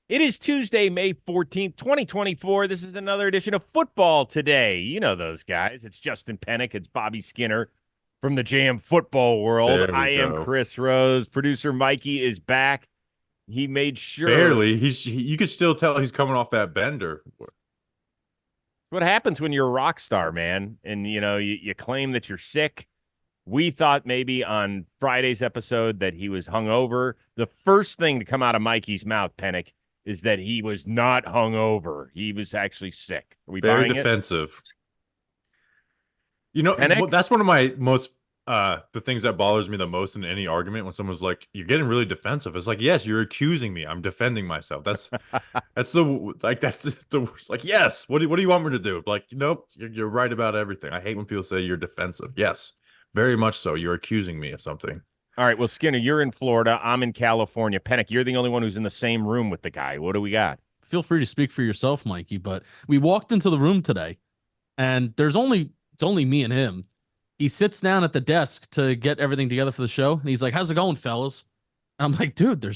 It is Tuesday, May 14th, 2024. This is another edition of Football Today. You know those guys. It's Justin Penik. It's Bobby Skinner from the JM Football World. There we I am go. Chris Rose. Producer Mikey is back. He made sure. Barely. You could still tell he's coming off that bender. What happens when you're a rock star, man? And, you claim that you're sick. We thought maybe on Friday's episode that he was hungover. The first thing to come out of Mikey's mouth, Penik, is that he was not hungover. He was actually sick. Are we Very buying it? defensive. Penik? That's one of my most the things that bothers me the most in any argument when someone's like, "You're getting really defensive." It's like, yes, you're accusing me. I'm defending myself. That's the worst. Like, yes. What do you want me to do? Like, nope. You're right about everything. I hate when people say you're defensive. Yes, very much so. You're accusing me of something. All right, well, Skinner, you're in Florida. I'm in California. Penik, you're the only one who's in the same room with the guy. What do we got? Feel free to speak for yourself, Mikey, but we walked into the room today and it's only me and him. He sits down at the desk to get everything together for the show, and he's like, "How's it going, fellas?" And I'm like, "Dude,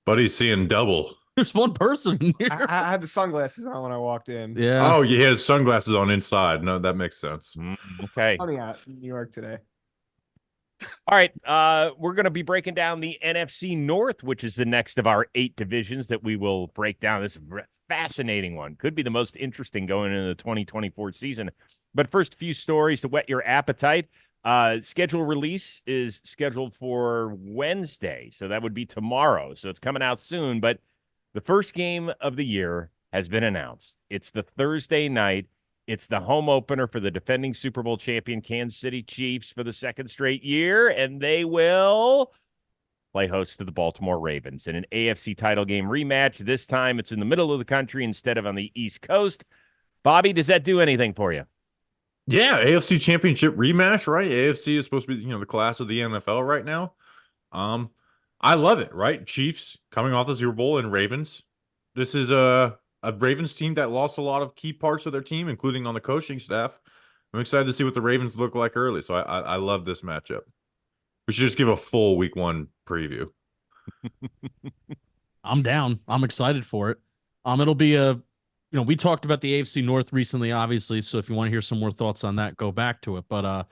But he's seeing double. there's one person in here." I had the sunglasses on when I walked in. Yeah. Oh, you had sunglasses on inside. No, that makes sense. Okay. Sunny out in New York today. All right, we're going to be breaking down the NFC North, which is the next of our 8 divisions that we will break down. This is a fascinating one. Could be the most interesting going into the 2024 season. But first, a few stories to whet your appetite. Schedule release is scheduled for Wednesday, so that would be tomorrow. So it's coming out soon, but the first game of the year has been announced. It's the Thursday night. It's the home opener for the defending Super Bowl champion Kansas City Chiefs for the second straight year, and they will play host to the Baltimore Ravens in an AFC title game rematch. This time it's in the middle of the country instead of on the East Coast. Bobby, does that do anything for you? Yeah, AFC Championship rematch, right? AFC is supposed to be, the class of the NFL right now. I love it, right? Chiefs coming off the Super Bowl and Ravens. This is a Ravens team that lost a lot of key parts of their team, including on the coaching staff. I'm excited to see what the Ravens look like early. So I love this matchup. We should just give a full week 1 preview. I'm down. I'm excited for it. It'll be we talked about the AFC North recently, obviously. So if you want to hear some more thoughts on that, go back to it. But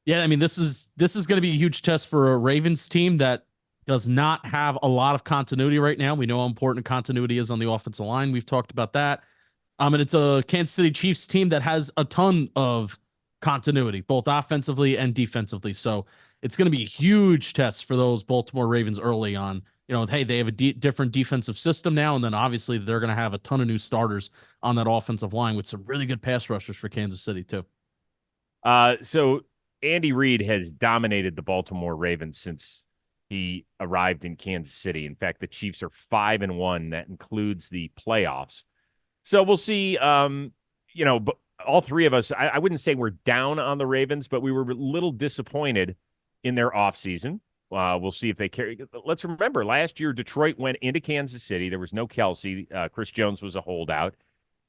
yeah, I mean, this is going to be a huge test for a Ravens team that does not have a lot of continuity right now. We know how important continuity is on the offensive line. We've talked about that. And it's a Kansas City Chiefs team that has a ton of continuity, both offensively and defensively. So it's going to be a huge test for those Baltimore Ravens early on. Hey, they have a different defensive system now, and then obviously they're going to have a ton of new starters on that offensive line with some really good pass rushers for Kansas City too. So Andy Reid has dominated the Baltimore Ravens since he arrived in Kansas City. In fact, the Chiefs are 5-1. That includes the playoffs. So we'll see. But all three of us, I wouldn't say we're down on the Ravens, but we were a little disappointed in their offseason. We'll see if they carry. Let's remember, last year Detroit went into Kansas City. There was no Kelsey. Chris Jones was a holdout,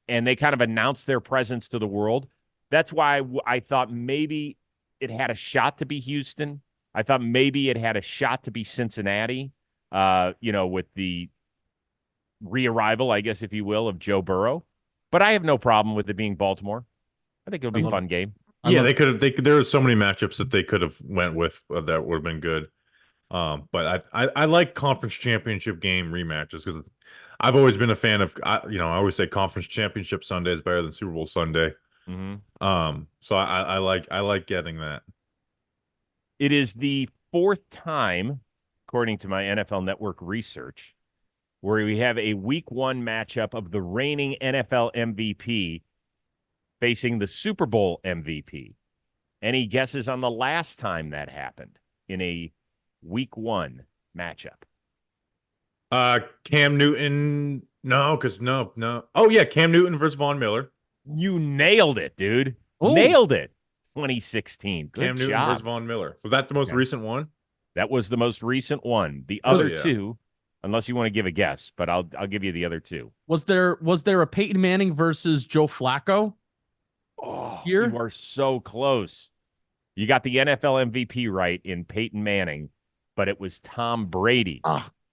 and they kind of announced their presence to the world. That's why I thought maybe it had a shot to be Houston. I thought maybe it had a shot to be Cincinnati, with the re-arrival, I guess, if you will, of Joe Burrow. But I have no problem with it being Baltimore. I think it'll be a fun game. Yeah, they could have. There are so many matchups that they could have went with that would have been good. But I like conference championship game rematches because I've always been a fan of. I always say conference championship Sunday is better than Super Bowl Sunday. Mm-hmm. So I like getting that. It is the 4th time, according to my NFL Network research, where we have a week 1 matchup of the reigning NFL MVP facing the Super Bowl MVP. Any guesses on the last time that happened in a week 1 matchup? Cam Newton. No, because no. Oh yeah, Cam Newton versus Von Miller. You nailed it, dude. Ooh. Nailed it. 2016. Good Cam Newton job. versus Von Miller. Was that the most recent one? That was the most recent one. The other two, unless you want to give a guess, but I'll give you the other two. Was there a Peyton Manning versus Joe Flacco? Oh, Here? you are so close. You got the NFL MVP right in Peyton Manning, but it was Tom Brady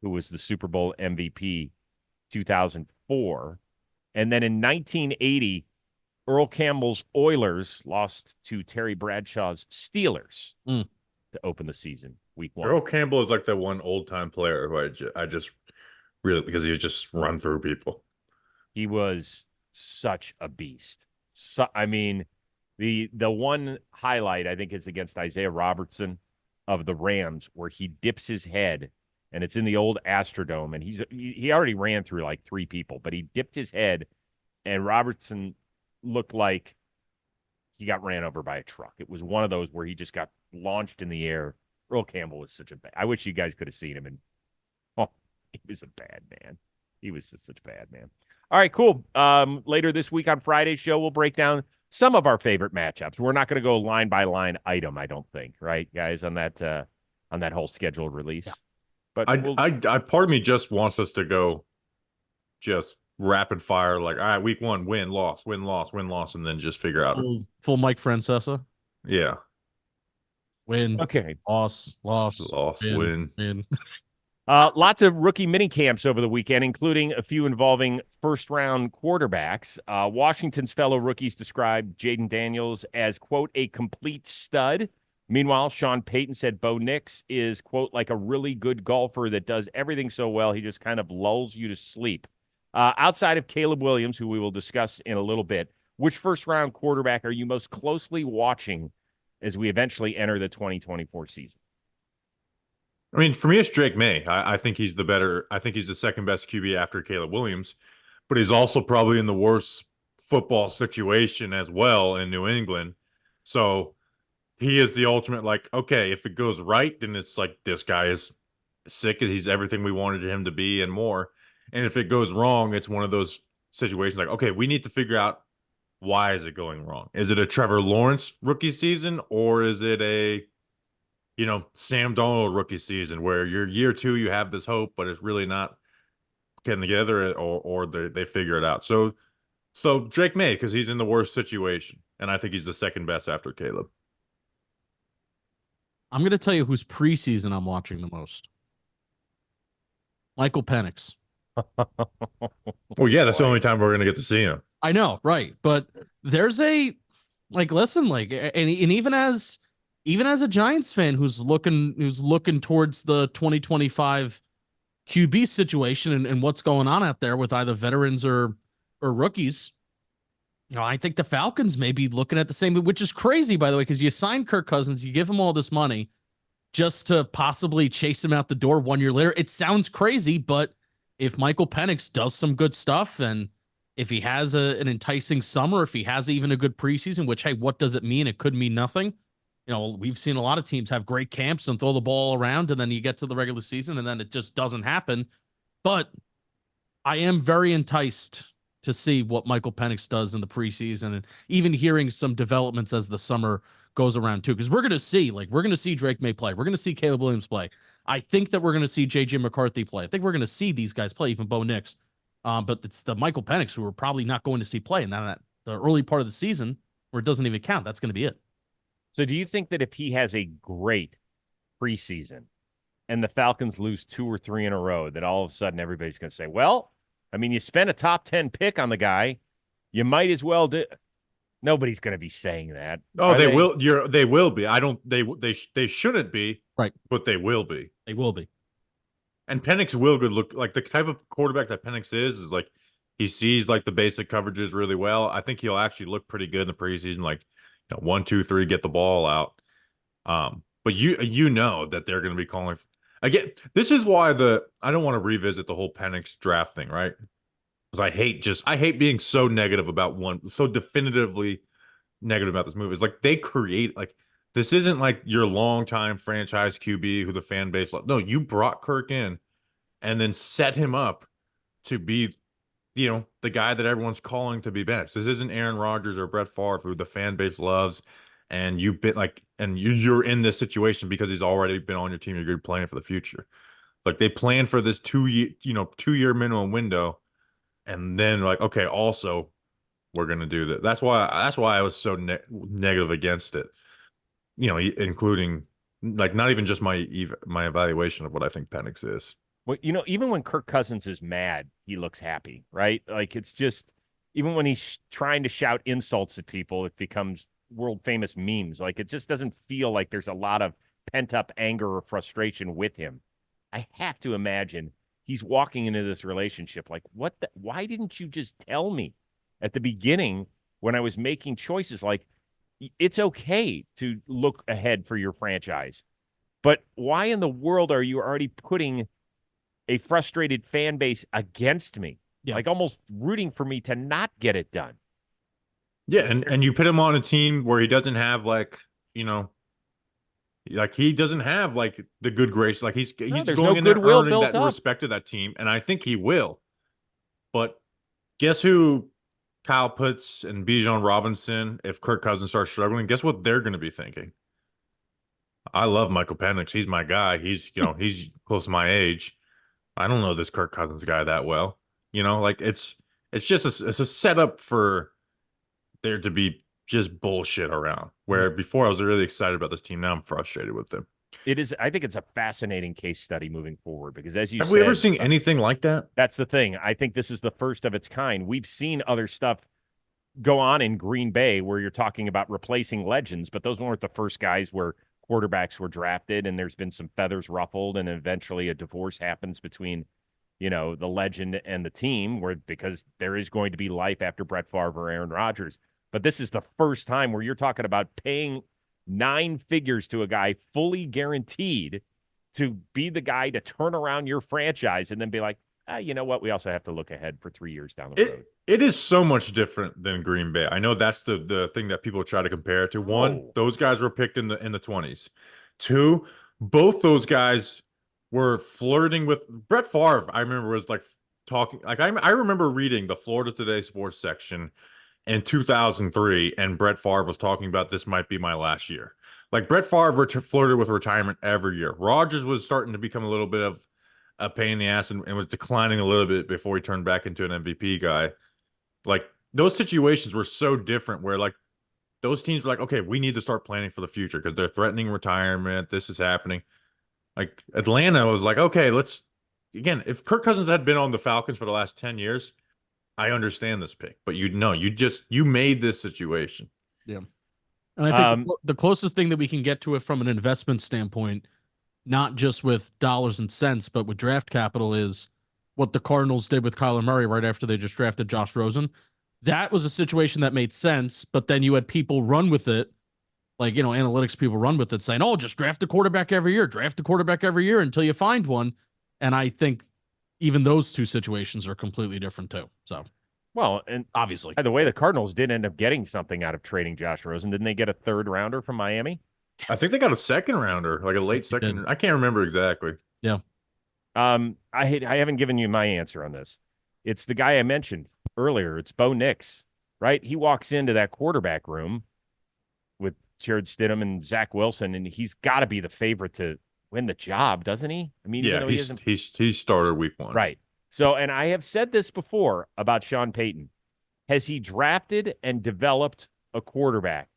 who was the Super Bowl MVP 2004. And then in 1980, Earl Campbell's Oilers lost to Terry Bradshaw's Steelers to open the season, week 1. Earl Campbell is like that one old-time player who I just really, because he just run through people. He was such a beast. So, I mean, the one highlight, I think, is against Isaiah Robertson of the Rams, where he dips his head, and it's in the old Astrodome, and he already ran through like 3 people, but he dipped his head, and Robertson looked like he got ran over by a truck. It was one of those where he just got launched in the air. Earl Campbell was such a bad. I wish you guys could have seen him, and he was a bad man. He was just such a bad man. All right, cool. Later this week on Friday's show, we'll break down some of our favorite matchups. We're not going to go line by line item, I don't think, right, guys, on that whole scheduled release. Yeah. But I part of me just wants us to go just rapid fire, like, all right, week 1, win, loss, win, loss, win, loss, and then just figure out full Mike Francesa. Yeah. Win. Okay. Loss, win. Lots of rookie mini camps over the weekend, including a few involving first-round quarterbacks. Washington's fellow rookies described Jaden Daniels as, quote, a complete stud. Meanwhile, Sean Payton said Bo Nix is, quote, like a really good golfer that does everything so well he just kind of lulls you to sleep. Outside of Caleb Williams, who we will discuss in a little bit, which first-round quarterback are you most closely watching as we eventually enter the 2024 season? I mean, for me, it's Drake May. I think he's the second best QB after Caleb Williams, but he's also probably in the worst football situation as well in New England. So he is the ultimate, like, okay, if it goes right, then it's like this guy is sick and he's everything we wanted him to be and more. And if it goes wrong, it's one of those situations like, okay, we need to figure out why is it going wrong? Is it a Trevor Lawrence rookie season, or is it a Sam Darnold rookie season where you're year 2, you have this hope, but it's really not getting together, or they figure it out. So Drake May, because he's in the worst situation, and I think he's the second best after Caleb. I'm going to tell you whose preseason I'm watching the most. Michael Penix. Well, yeah, that's the only time we're going to get to see him. I know, right? But there's and even as a Giants fan who's looking towards the 2025 QB situation and what's going on out there with either veterans or rookies, I think the Falcons may be looking at the same, which is crazy, by the way, because you signed Kirk Cousins, you give him all this money just to possibly chase him out the door 1 year later. It sounds crazy, but if Michael Penix does some good stuff, and if he has an enticing summer, if he has even a good preseason, which, hey, what does it mean? It could mean nothing. We've seen a lot of teams have great camps and throw the ball around, and then you get to the regular season, and then it just doesn't happen. But I am very enticed to see what Michael Penix does in the preseason, and even hearing some developments as the summer goes around too, because we're going to see Drake May play. We're going to see Caleb Williams play. I think that we're going to see J.J. McCarthy play. I think we're going to see these guys play, even Bo Nix. But it's the Michael Penix who we're probably not going to see play. And now that the early part of the season where it doesn't even count, that's going to be it. So do you think that if he has a great preseason and the Falcons lose 2 or 3 in a row, that all of a sudden everybody's going to say, well, I mean, you spent a top 10 pick on the guy, you might as well do. Nobody's going to be saying that. Oh, they will. They will be. They shouldn't be. Right. But they will be. They will be. And Penix will look like the type of quarterback that Penix is like he sees like the basic coverages really well. I think he'll actually look pretty good in the preseason, like 1, 2, 3, get the ball out. But you know that they're going to be calling again. This is why I don't want to revisit the whole Penix draft thing, right? Because I hate being so negative about so definitively negative about this move. It's like they create this isn't like your longtime franchise QB who the fan base loved. No, you brought Kirk in and then set him up to be, the guy that everyone's calling to be benched. This isn't Aaron Rodgers or Brett Favre who the fan base loves, and you've been you're in this situation because he's already been on your team. You're planning for the future. Like they plan for this 2-year minimum window, and then okay, also we're gonna do that. That's why I was so negative against it. Including not even just my evaluation of what I think Penix is. Well, even when Kirk Cousins is mad, he looks happy, right? Like it's just even when he's trying to shout insults at people, it becomes world famous memes. Like it just doesn't feel like there's a lot of pent up anger or frustration with him. I have to imagine he's walking into this relationship like, why didn't you just tell me at the beginning when I was making choices? Like, it's okay to look ahead for your franchise, but why in the world are you already putting a frustrated fan base against me? Yeah. Like almost rooting for me to not get it done. Yeah, and you put him on a team where he doesn't have like he doesn't have like the good grace. Like he's there's going no in there goodwill earning built that up. respect of that team, and I think he will. But guess who Kyle Pitts and Bijan Robinson, if Kirk Cousins starts struggling, guess what they're going to be thinking? I love Michael Penix. He's my guy. He's he's close to my age. I don't know this Kirk Cousins guy that well. Like it's just it's a setup for there to be just bullshit around. Where before I was really excited about this team, now I'm frustrated with them. It is. I think it's a fascinating case study moving forward because, as you have said, we ever seen anything like that? That's the thing. I think this is the first of its kind. We've seen other stuff go on in Green Bay where you're talking about replacing legends, but those weren't the first guys where quarterbacks were drafted and there's been some feathers ruffled and eventually a divorce happens between, the legend and the team because there is going to be life after Brett Favre or Aaron Rodgers. But this is the first time where you're talking about paying 9 figures to a guy fully guaranteed to be the guy to turn around your franchise and then be like, you know what? We also have to look ahead for 3 years down the road. It is so much different than Green Bay. I know that's the thing that people try to compare it to. One, those guys were picked in the 20s. 2, both those guys were flirting with Brett Favre. I remember was like talking like I remember reading the Florida Today sports section in 2003, and Brett Favre was talking about this might be my last year. Like Brett Favre flirted with retirement every year. Rodgers was starting to become a little bit of a pain in the ass and was declining a little bit before he turned back into an MVP guy. Like those situations were so different where like those teams were like, okay, we need to start planning for the future because they're threatening retirement. This is happening. Like Atlanta was like, okay, again, if Kirk Cousins had been on the Falcons for the last 10 years, I understand this pick, but you made this situation. Yeah. And I think the closest thing that we can get to it from an investment standpoint, not just with dollars and cents, but with draft capital, is what the Cardinals did with Kyler Murray right after they just drafted Josh Rosen. That was a situation that made sense, but then you had people run with it, like, analytics people run with it, saying, oh, just draft a quarterback every year until you find one. And I think even those two situations are completely different too. So, well, and obviously, by the way, the Cardinals did end up getting something out of trading Josh Rosen. Didn't they get a 3rd rounder from Miami? I think they got a 2nd rounder, like a late second. I can't remember exactly. Yeah. I haven't given you my answer on this. It's the guy I mentioned earlier. It's Bo Nix, right? He walks into that quarterback room with Jared Stidham and Zach Wilson, and he's got to be the favorite to win the job, doesn't he? I mean, yeah, he's started week 1. Right. So, and I have said this before about Sean Payton. Has he drafted and developed a quarterback?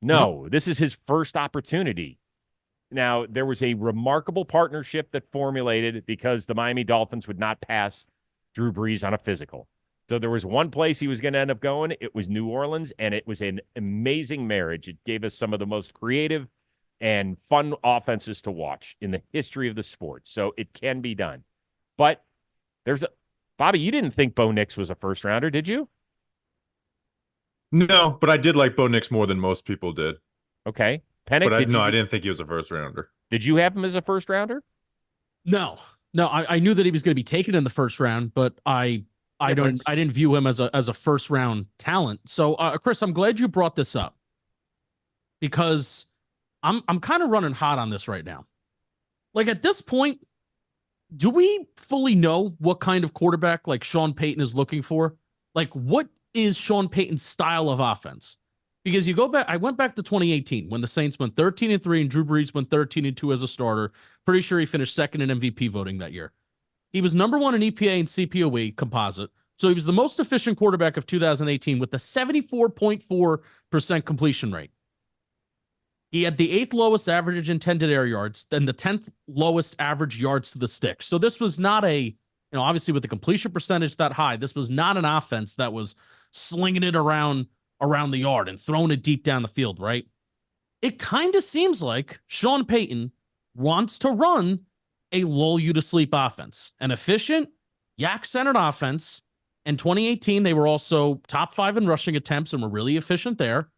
No, This is his first opportunity. Now, there was a remarkable partnership that formulated because the Miami Dolphins would not pass Drew Brees on a physical. So there was one place he was going to end up going. It was New Orleans, and it was an amazing marriage. It gave us some of the most creative and fun offenses to watch in the history of the sport. So it can be done. But Bobby, you didn't think Bo Nix was a first rounder, did you? No, but I did like Bo Nix more than most people did. Okay. Penik, but I didn't think he was a first rounder. Did you have him as a first rounder? No. I knew that he was going to be taken in the first round, but I didn't view him as a first round talent. So, Chris, I'm glad you brought this up because I'm kind of running hot on this right now. Like at this point, do we fully know what kind of quarterback like Sean Payton is looking for? Like, what is Sean Payton's style of offense? Because you go back, I went back to 2018 when the Saints went 13-3 and Drew Brees went 13-2 as a starter. Pretty sure he finished 2nd in MVP voting that year. He was number 1 in EPA and CPOE composite. So he was the most efficient quarterback of 2018 with a 74.4% completion rate. He had the 8th lowest average intended air yards, then the 10th lowest average yards to the stick. So this was not obviously with the completion percentage that high, this was not an offense that was slinging it around the yard and throwing it deep down the field, right? It kind of seems like Sean Payton wants to run a lull you to sleep offense, an efficient, yak-centered offense. In 2018, they were also top 5 in rushing attempts and were really efficient there.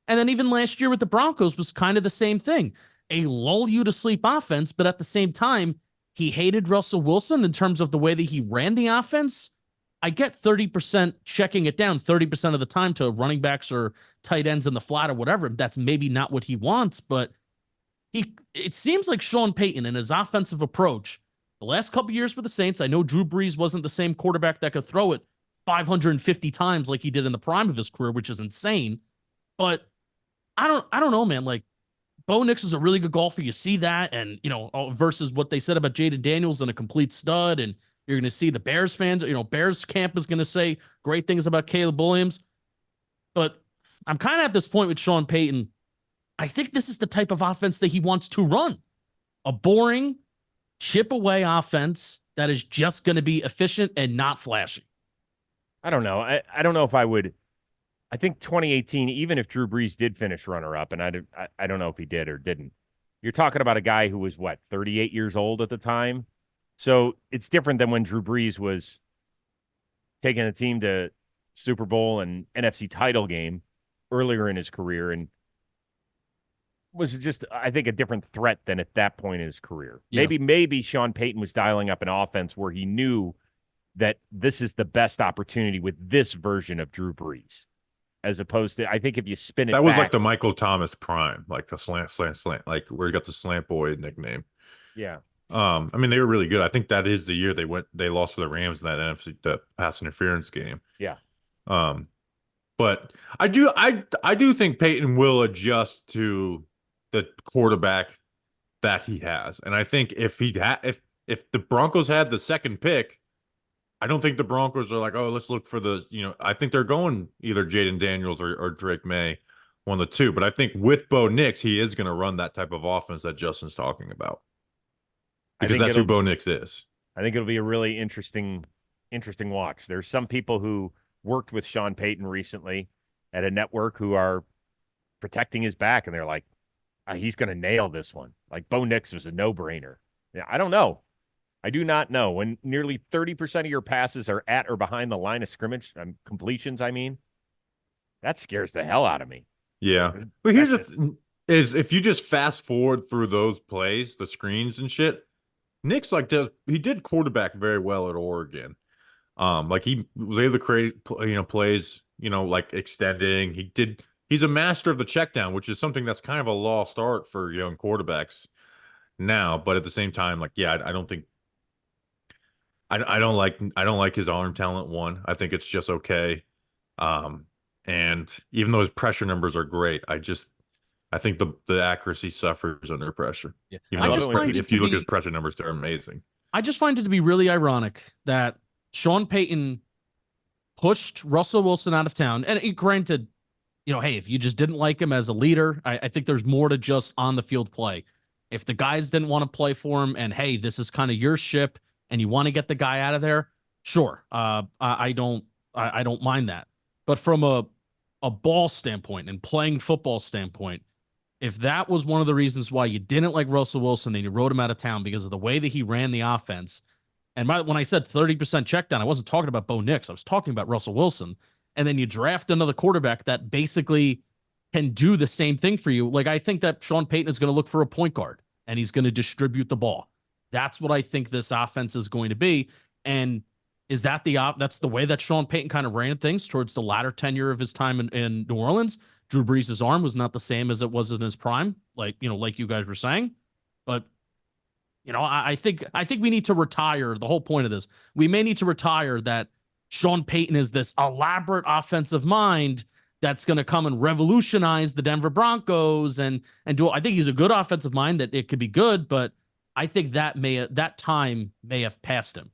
And then even last year with the Broncos was kind of the same thing. A lull you to sleep offense, but at the same time, he hated Russell Wilson in terms of the way that he ran the offense. I get 30% checking it down 30% of the time to running backs or tight ends in the flat or whatever. That's maybe not what he wants, but it seems like Sean Payton and his offensive approach the last couple years with the Saints, I know Drew Brees wasn't the same quarterback that could throw it 550 times like he did in the prime of his career, which is insane. But I don't know, man. Like, Bo Nix is a really good golfer. You see that, and versus what they said about Jaden Daniels and a complete stud, and you're going to see the Bears fans. Bears camp is going to say great things about Caleb Williams. But I'm kind of at this point with Sean Payton. I think this is the type of offense that he wants to run. A boring, chip away offense that is just going to be efficient and not flashy. I don't know. I don't know if I would. I think 2018, even if Drew Brees did finish runner-up, and I don't know if he did or didn't, you're talking about a guy who was, 38 years old at the time? So it's different than when Drew Brees was taking a team to Super Bowl and NFC title game earlier in his career, and was just, I think, a different threat than at that point in his career. Yeah. Maybe Sean Payton was dialing up an offense where he knew that this is the best opportunity with this version of Drew Brees. As opposed to, I think if you spin it that was back, like the Michael Thomas prime, like the slant, like where he got the slant boy nickname. Yeah. I mean, they were really good. I think that is the year they lost to the Rams in that NFC the pass interference game. Yeah. But I do think Peyton will adjust to the quarterback that he has, and I think if the Broncos had the second pick, I don't think the Broncos are like, oh, let's look for I think they're going either Jaden Daniels or Drake May, one of the two. But I think with Bo Nix, he is going to run that type of offense that Justin's talking about. Because that's who Bo Nix is. I think it'll be a really interesting watch. There's some people who worked with Sean Payton recently at a network who are protecting his back, and they're like, he's going to nail this one. Like, Bo Nix was a no-brainer. Yeah, I don't know. I do not know. When nearly 30% of your passes are at or behind the line of scrimmage, completions, that scares the hell out of me. Yeah. But here's the thing, is if you just fast forward through those plays, the screens and shit, Nick's he did quarterback very well at Oregon. Like he was able to create, plays, like extending. He's a master of the check down, which is something that's kind of a lost art for young quarterbacks now. But at the same time, I don't think, I don't like his arm talent. One, I think it's just okay. And even though his pressure numbers are great, I think the accuracy suffers under pressure. Yeah. Even though if you look at his pressure numbers, they're amazing. I just find it to be really ironic that Sean Payton pushed Russell Wilson out of town. And granted, hey, if you just didn't like him as a leader, I think there's more to just on the field play. If the guys didn't want to play for him and, hey, this is kind of your ship and you want to get the guy out of there, sure. I don't mind that. But from a ball standpoint and playing football standpoint, if that was one of the reasons why you didn't like Russell Wilson and you wrote him out of town because of the way that he ran the offense, and when I said 30% check down, I wasn't talking about Bo Nix. I was talking about Russell Wilson. And then you draft another quarterback that basically can do the same thing for you. Like, I think that Sean Payton is going to look for a point guard and he's going to distribute the ball. That's what I think this offense is going to be. And is that that's the way that Sean Payton kind of ran things towards the latter tenure of his time in New Orleans? Drew Brees' arm was not the same as it was in his prime, like you guys were saying. But I think we need to retire. The whole point of this, we may need to retire that Sean Payton is this elaborate offensive mind that's going to come and revolutionize the Denver Broncos and do. I think he's a good offensive mind that it could be good, but I think that time may have passed him.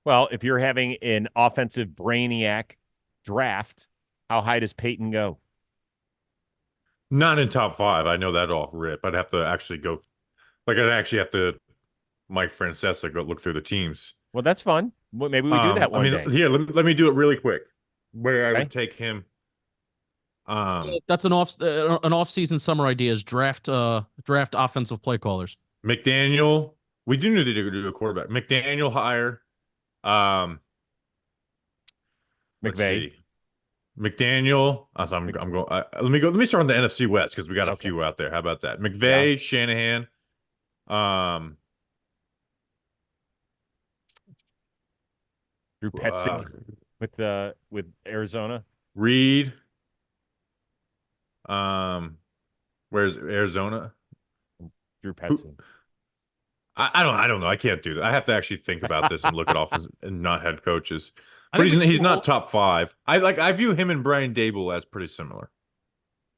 Well, if you're having an offensive brainiac draft, how high does Payton go? Not in top 5. I know that off rip. I'd have to actually go. Like I'd actually have to Mike Francesa go look through the teams. Well, that's fun. Well, maybe we do that I one mean, day. here, let me do it really quick. Where I Okay. would take him. That's an off-season summer idea is draft offensive play callers. McDaniel. We do need to do a quarterback. McDaniel hire. Let's McVay. see. McDaniel. I'm going. Let me go. Let me start on the NFC West because we got a few out there. How about that? McVay, Shanahan. Drew Petzing with Arizona. Reed. Where's Arizona? Drew Petzing. I don't know. I can't do that. I have to actually think about this and look at offense and not head coaches. But he's not top 5. I view him and Brian Dable as pretty similar.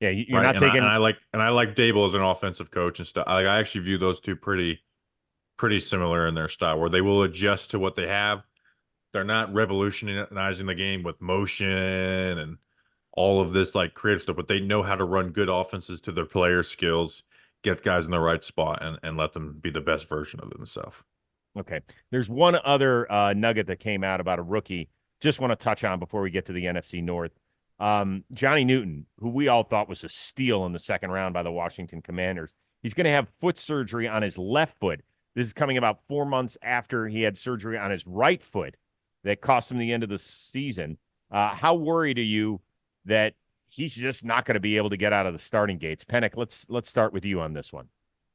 Yeah, you're right? not taking. I like Dable as an offensive coach and stuff. I actually view those two pretty similar in their style, where they will adjust to what they have. They're not revolutionizing the game with motion and all of this like creative stuff, but they know how to run good offenses to their player skills, get guys in the right spot, and let them be the best version of themselves. Okay. There's one other nugget that came out about a rookie. Just want to touch on before we get to the NFC North. Johnny Newton, who we all thought was a steal in the second round by the Washington Commanders. He's going to have foot surgery on his left foot. This is coming about 4 months after he had surgery on his right foot that cost him the end of the season. How worried are you that he's just not going to be able to get out of the starting gates? Penik, let's start with you on this one.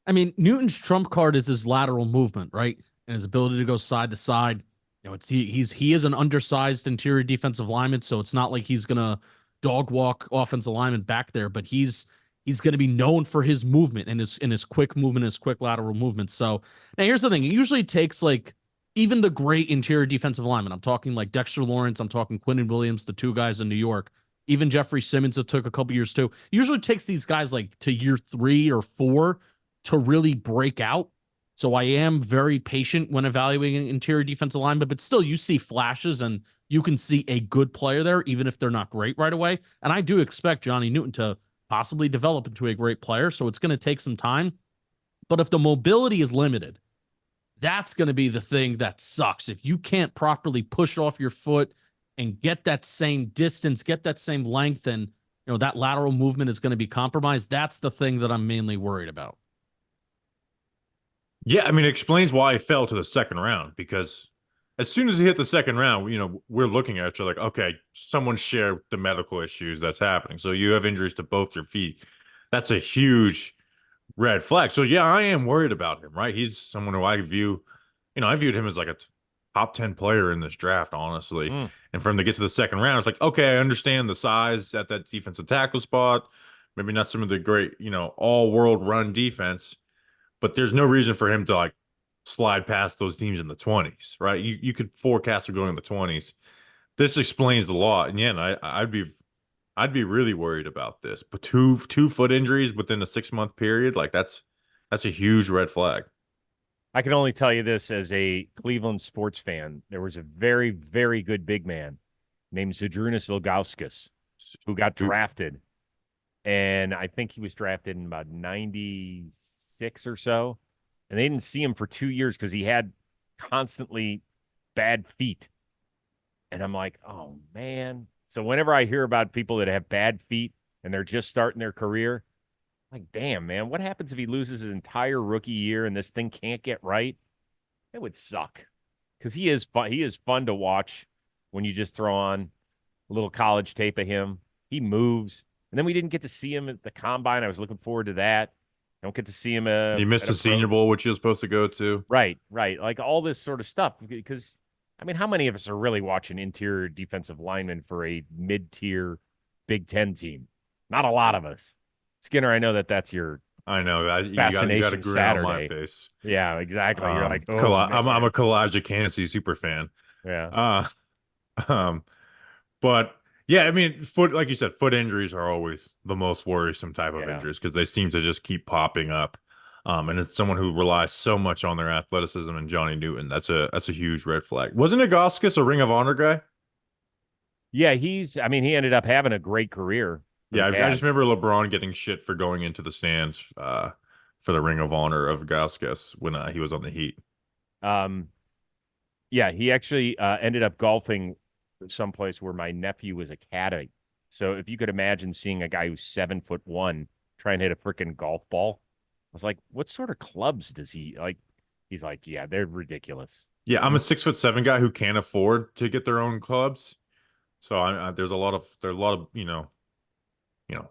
I mean, Newton's trump card is his lateral movement, right? And his ability to go side to side. You know, he is an undersized interior defensive lineman, so it's not like he's gonna dog walk offensive lineman back there, but he's going to be known for his movement and his quick movement, his quick lateral movement. So now here's the thing: it usually takes like even the great interior defensive lineman. I'm talking like Dexter Lawrence. I'm talking Quinnen Williams, the 2 guys in New York. Even Jeffrey Simmons, it took a couple years too. It usually takes these guys like to year 3 or 4 to really break out. So I am very patient when evaluating interior defensive lineman, but still you see flashes and you can see a good player there, even if they're not great right away. And I do expect Johnny Newton to possibly develop into a great player. So it's going to take some time. But if the mobility is limited, that's going to be the thing that sucks. If you can't properly push off your foot and get that same distance, get that same length, and that lateral movement is going to be compromised, that's the thing that I'm mainly worried about. Yeah, I mean, it explains why he fell to the second round, because as soon as he hit the second round, we're looking at you like, okay, someone shared the medical issues that's happening. So you have injuries to both your feet. That's a huge red flag. So yeah, I am worried about him, right? He's someone who I viewed him as like a top 10 player in this draft, honestly. And for him to get to the second round, it's like, okay, I understand the size at that defensive tackle spot. Maybe not some of the great, all world run defense, but there's no reason for him to like slide past those teams in the 20s, right? You could forecast him going in the 20s. This explains the lot. And yeah, I'd be really worried about this. But two foot injuries within a 6-month period, like that's a huge red flag. I can only tell you this as a Cleveland sports fan. There was a very, very good big man named Zydrunas Ilgauskas who got drafted. And I think he was drafted in about 96 or so. And they didn't see him for 2 years because he had constantly bad feet. And I'm like, oh, man. So whenever I hear about people that have bad feet and they're just starting their career, I'm like, damn, man, what happens if he loses his entire rookie year and this thing can't get right? It would suck because he is fun. He is fun to watch when you just throw on a little college tape of him. He moves. And then we didn't get to see him at the combine. I was looking forward to that. Don't get to see him. He missed the Senior Bowl, which he was supposed to go to. Right. Like all this sort of stuff. Because, I mean, how many of us are really watching interior defensive linemen for a mid-tier Big Ten team? Not a lot of us. Skinner, I know that's your I know. You fascination got a grin Saturday. on my face. Yeah, exactly. You're like, oh, I'm a Kalijah Kancey super fan. Yeah. But yeah, I mean, like you said, foot injuries are always the most worrisome type of injuries because they seem to just keep popping up. And it's someone who relies so much on their athleticism, and Johnny Newton. That's a huge red flag. Wasn't Ilgauskas a Ring of Honor guy? Yeah, he ended up having a great career. Yeah, I just Cavs. remember LeBron getting shit for going into the stands for the Ring of Honor of Gauskas when he was on the Heat. Yeah, he actually ended up golfing someplace where my nephew was a caddy. So if you could imagine seeing a guy who's 7'1" try and hit a freaking golf ball, I was like, what sort of clubs does he like? He's like, yeah, they're ridiculous. Yeah, I'm a 6'7" guy who can't afford to get their own clubs, so there's a lot of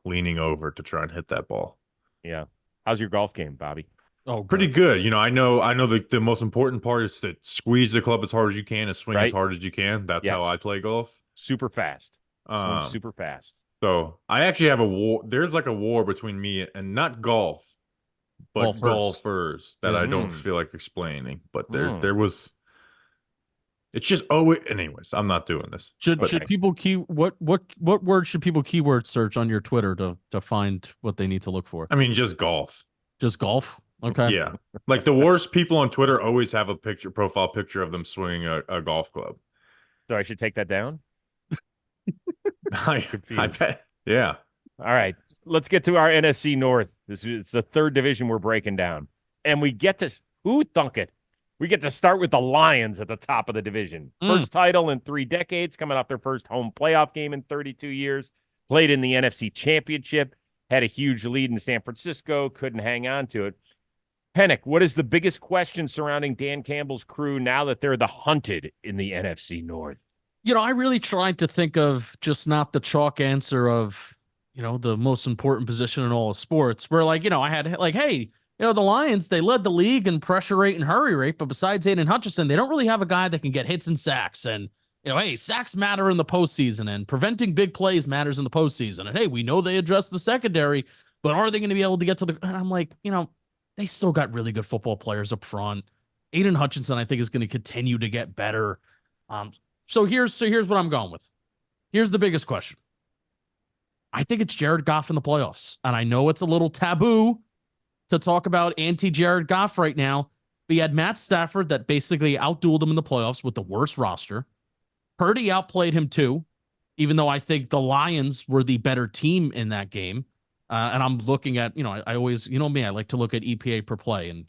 leaning over to try and hit that ball. Yeah. How's your golf game, Bobby? Oh, Pretty good. I know the most important part is to squeeze the club as hard as you can and swing as Right. hard as you can. That's how Yes. I play golf. Super fast. Swing Um, super fast. so I actually have a war. There's like a war between me and not golf, but golfers that I don't feel like explaining. But there was. It's just anyways, I'm not doing this. Should people what word should people keyword search on your Twitter to find what they need to look for? I mean, just golf. Just golf. Okay. Yeah, like the worst people on Twitter always have a profile picture of them swinging a golf club. So I should take that down? I bet. Yeah. All right. Let's get to our NFC North. It's the third division we're breaking down. And we get to who thunk it? We get to start with the Lions at the top of the division. First title in 3 decades, coming off their first home playoff game in 32 years. Played in the NFC Championship, had a huge lead in San Francisco, couldn't hang on to it. Penik, what is the biggest question surrounding Dan Campbell's crew now that they're the hunted in the NFC North? I really tried to think of just not the chalk answer of, the most important position in all of sports, where I had hey, the Lions, they led the league in pressure rate and hurry rate, but besides Aiden Hutchinson, they don't really have a guy that can get hits and sacks. And, hey, sacks matter in the postseason, and preventing big plays matters in the postseason. And, hey, we know they address the secondary, but are they going to be able to get to the – and I'm like, they still got really good football players up front. Aiden Hutchinson, I think, is going to continue to get better. So here's what I'm going with. Here's the biggest question. I think it's Jared Goff in the playoffs. And I know it's a little taboo to talk about anti-Jared Goff right now, but you had Matt Stafford that basically outdueled him in the playoffs with the worst roster. Purdy outplayed him too, even though I think the Lions were the better team in that game. And I'm looking at, I always, me, I like to look at EPA per play. And,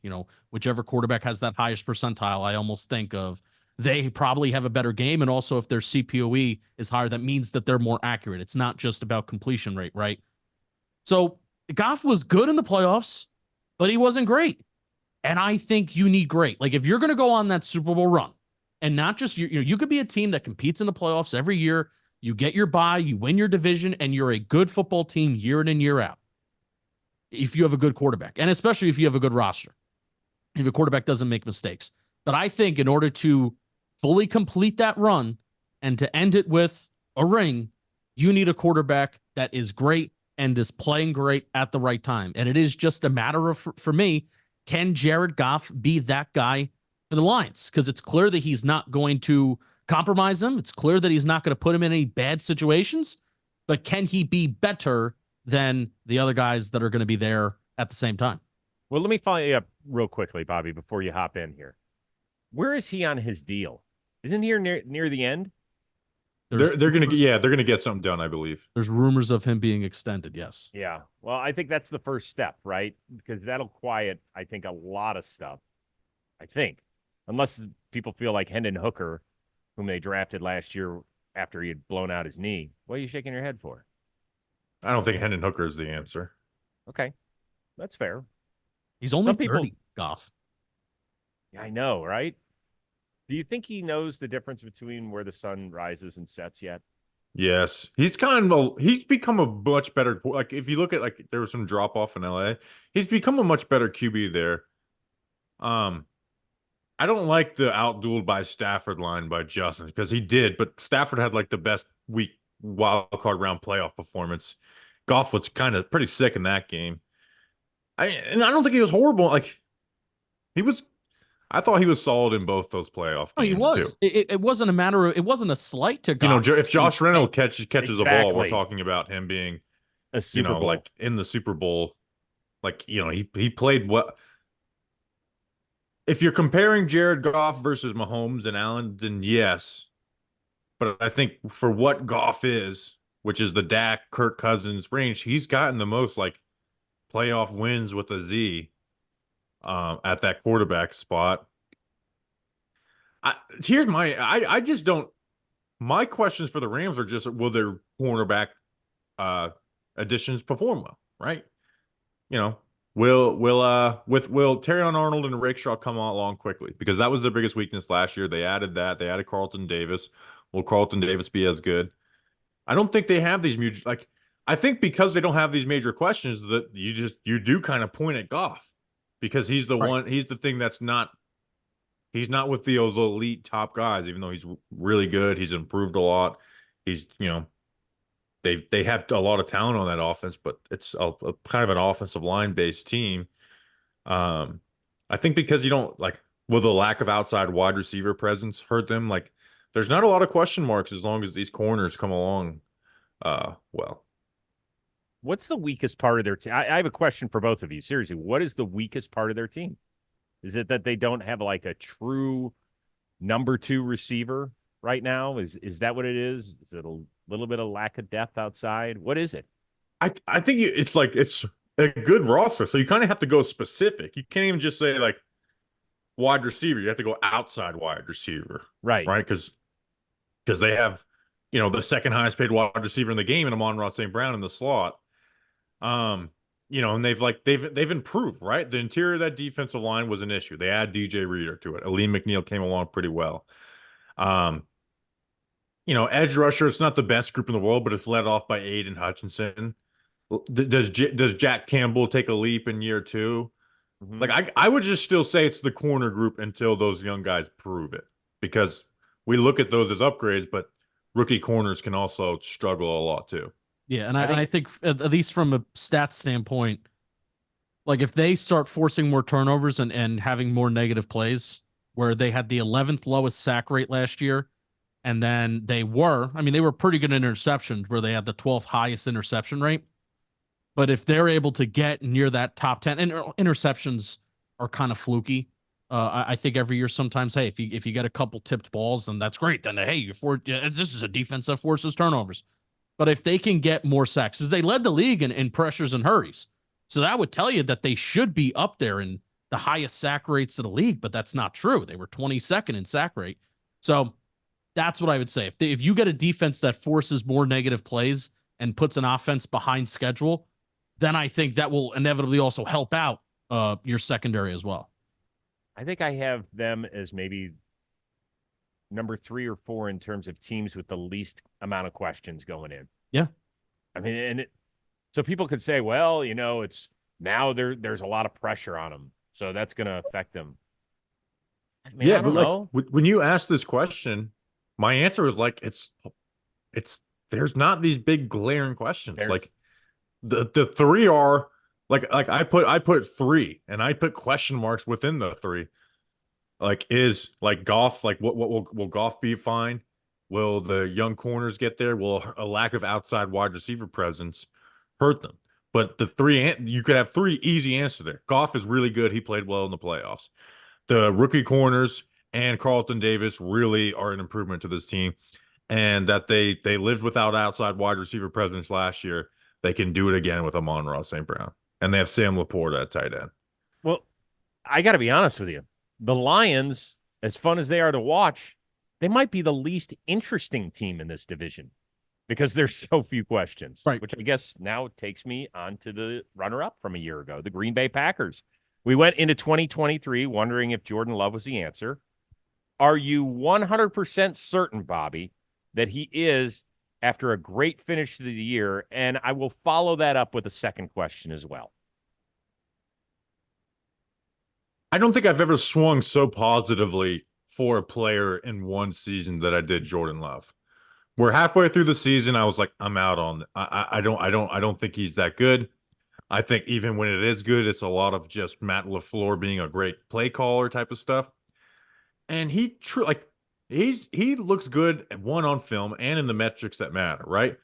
whichever quarterback has that highest percentile, I almost think of they probably have a better game. And also if their CPOE is higher, that means that they're more accurate. It's not just about completion rate, right? So Goff was good in the playoffs, but he wasn't great. And I think you need great. Like if you're going to go on that Super Bowl run and not just, you could be a team that competes in the playoffs every year. You get your bye, you win your division, and you're a good football team year in and year out. If you have a good quarterback, and especially if you have a good roster, if a quarterback doesn't make mistakes. But I think in order to fully complete that run and to end it with a ring, you need a quarterback that is great and is playing great at the right time. And it is just a matter of, for me, can Jared Goff be that guy for the Lions? Because it's clear that he's not going to compromise them. It's clear that he's not going to put him in any bad situations. But can he be better than the other guys that are going to be there at the same time? Well, let me follow you up real quickly, Bobby, before you hop in here. Where is he on his deal? Isn't he near the end? They're gonna get something done, I believe. There's rumors of him being extended. Yes. Yeah. Well, I think that's the first step, right? Because that'll quiet, I think, a lot of stuff. I think, unless people feel like Hendon Hooker, whom they drafted last year after he had blown out his knee. What are you shaking your head for? I don't think Hendon Hooker is the answer. Okay, that's fair. He's only 30, Goff. Yeah, I know, right? Do you think he knows the difference between where the sun rises and sets yet? Yes, he's become a much better, like if you look at, like, there was some drop off in LA, he's become a much better QB there. I don't like the outdueled by Stafford line by Justin, because he did, but Stafford had like the best week wild card round playoff performance. Goff was kind of pretty sick in that game. I don't think he was horrible. Like, I thought he was solid in both those playoff games. Oh, he was. Too. It wasn't a matter of, it wasn't a slight to Goff. If Josh Reynolds catches exactly. a ball, we're talking about him being, a Super Bowl. like in the Super Bowl. Like, he played what. If you're comparing Jared Goff versus Mahomes and Allen, then yes. But I think for what Goff is which is the Dak, Kirk Cousins range, he's gotten the most like playoff wins with a Z at that quarterback spot. I just don't. My questions for the Rams are just, will their cornerback additions perform well, right? You know, will Terrion Arnold and Rakestraw come along quickly? Because that was their biggest weakness last year. They added that. They added Carlton Davis. Will Carlton Davis be as good? I don't think they have these I think because they don't have these major questions that you do kind of point at Goff because he's the one. He's the thing that's not. He's not with those elite top guys, even though he's really good. He's improved a lot. He's, they have a lot of talent on that offense, but it's a kind of an offensive line based team. I think because you don't will the lack of outside wide receiver presence hurt them? Like, there's not a lot of question marks as long as these corners come along. Well, what's the weakest part of their team? I have a question for both of you. Seriously, what is the weakest part of their team? Is it that they don't have like a true number 2 receiver right now? Is that what it is? Is it a little bit of lack of depth outside? What is it? I think it's a good roster, so you kind of have to go specific. You can't even just say like wide receiver. You have to go outside wide receiver, right? Because they have the second highest paid wide receiver in the game, and Amon-Ra St. Brown in the slot. And they've improved, right? The interior of that defensive line was an issue. They add DJ Reader to it. Aleem McNeil came along pretty well. Edge rusher, it's not the best group in the world, but it's led off by Aiden Hutchinson. Does Jack Campbell take a leap in year 2? Mm-hmm. I would just still say it's the corner group until those young guys prove it, because we look at those as upgrades, but rookie corners can also struggle a lot too. Yeah, and I think at least from a stats standpoint, like if they start forcing more turnovers and having more negative plays, where they had the 11th lowest sack rate last year, and then they were pretty good in interceptions, where they had the 12th highest interception rate. But if they're able to get near that top 10, and interceptions are kind of fluky. I think every year sometimes, hey, if you get a couple tipped balls, then that's great. Then hey, this is a defense that forces turnovers. But if they can get more sacks, they led the league in pressures and hurries. So that would tell you that they should be up there in the highest sack rates of the league, but that's not true. They were 22nd in sack rate. So that's what I would say. If you get a defense that forces more negative plays and puts an offense behind schedule, then I think that will inevitably also help out your secondary as well. I think I have them as maybe number 3 or 4 in terms of teams with the least amount of questions going in. Yeah. So people could say, well, it's now there's a lot of pressure on them, so that's going to affect them. I don't know. When you ask this question, my answer is it's there's not these big glaring questions. The 3 are I put 3, and I put question marks within the 3. Is Goff, what will Goff be fine? Will the young corners get there? Will a lack of outside wide receiver presence hurt them? But the 3, you could have 3 easy answers there. Goff is really good. He played well in the playoffs. The rookie corners and Carlton Davis really are an improvement to this team, and that they lived without outside wide receiver presence last year. They can do it again with Amon-Ra St. Brown, and they have Sam Laporta at tight end. Well, I got to be honest with you. The Lions, as fun as they are to watch, they might be the least interesting team in this division because there's so few questions, right? Which I guess now takes me on to the runner-up from a year ago, the Green Bay Packers. We went into 2023 wondering if Jordan Love was the answer. Are you 100% certain, Bobby, that he is after a great finish to the year? And I will follow that up with a second question as well. I don't think I've ever swung so positively for a player in one season that I did Jordan Love. We're halfway through the season. I was like, I'm out on. I don't think he's that good. I think even when it is good, it's a lot of just Matt LaFleur being a great play caller type of stuff. And he looks good on film and in the metrics that matter, right?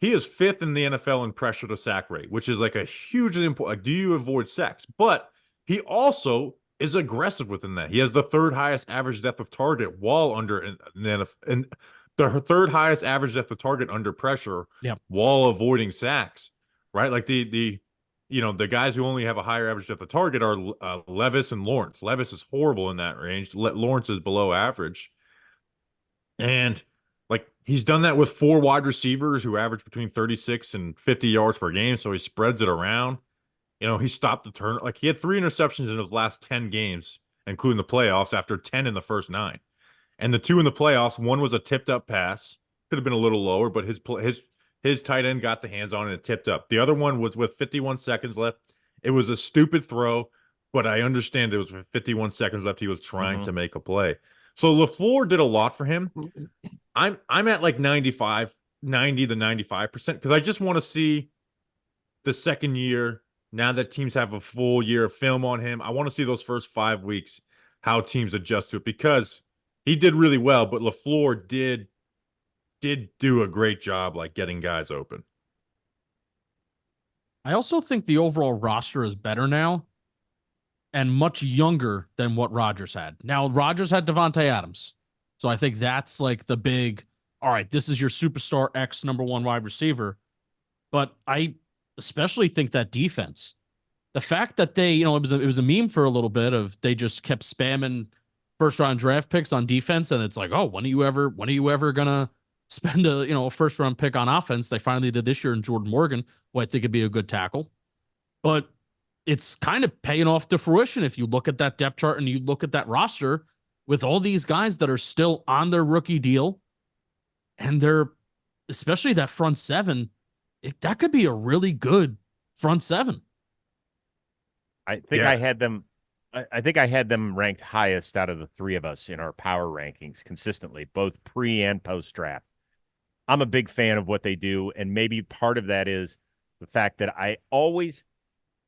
He is 5th in the NFL in pressure to sack rate, which is a hugely important. Do you avoid sacks? But he also is aggressive within that. He has the 3rd highest average depth of target while under in the third highest average depth of target under pressure Yep. while avoiding sacks, right? Like the the guys who only have a higher average depth of target are Levis and Lawrence. Levis is horrible in that range. Lawrence is below average. And like he's done that with 4 wide receivers who average between 36 and 50 yards per game. So he spreads it around. He stopped the turn. Like he had 3 interceptions in his last 10 games, including the playoffs, after 10 in the first 9. And the 2 in the playoffs, one was a tipped up pass. Could have been a little lower, but his tight end got the hands on it and it tipped up. The other one was with 51 seconds left. It was a stupid throw, but I understand it was with 51 seconds left. He was trying to make a play. So LaFleur did a lot for him. I'm at like 90 to 95% because I just want to see the second year. Now that teams have a full year of film on him, I want to see those first 5 weeks, how teams adjust to it, because he did really well, but LaFleur did do a great job like getting guys open. I also think the overall roster is better now and much younger than what Rodgers had. Now, Rodgers had Devontae Adams. So I think that's like the big, all right, this is your superstar X number 1 wide receiver. But I especially think that defense, the fact that they, it was a meme for a little bit of they just kept spamming first round draft picks on defense. And it's like, oh, when are you ever going to spend a first round pick on offense? They finally did this year in Jordan Morgan, who I think could be a good tackle. But it's kind of paying off to fruition if you look at that depth chart and you look at that roster with all these guys that are still on their rookie deal. And they're, especially that front 7, that could be a really good front 7. I think I had them. I think I had them ranked highest out of the 3 of us in our power rankings consistently, both pre and post draft. I'm a big fan of what they do, and maybe part of that is the fact that I always,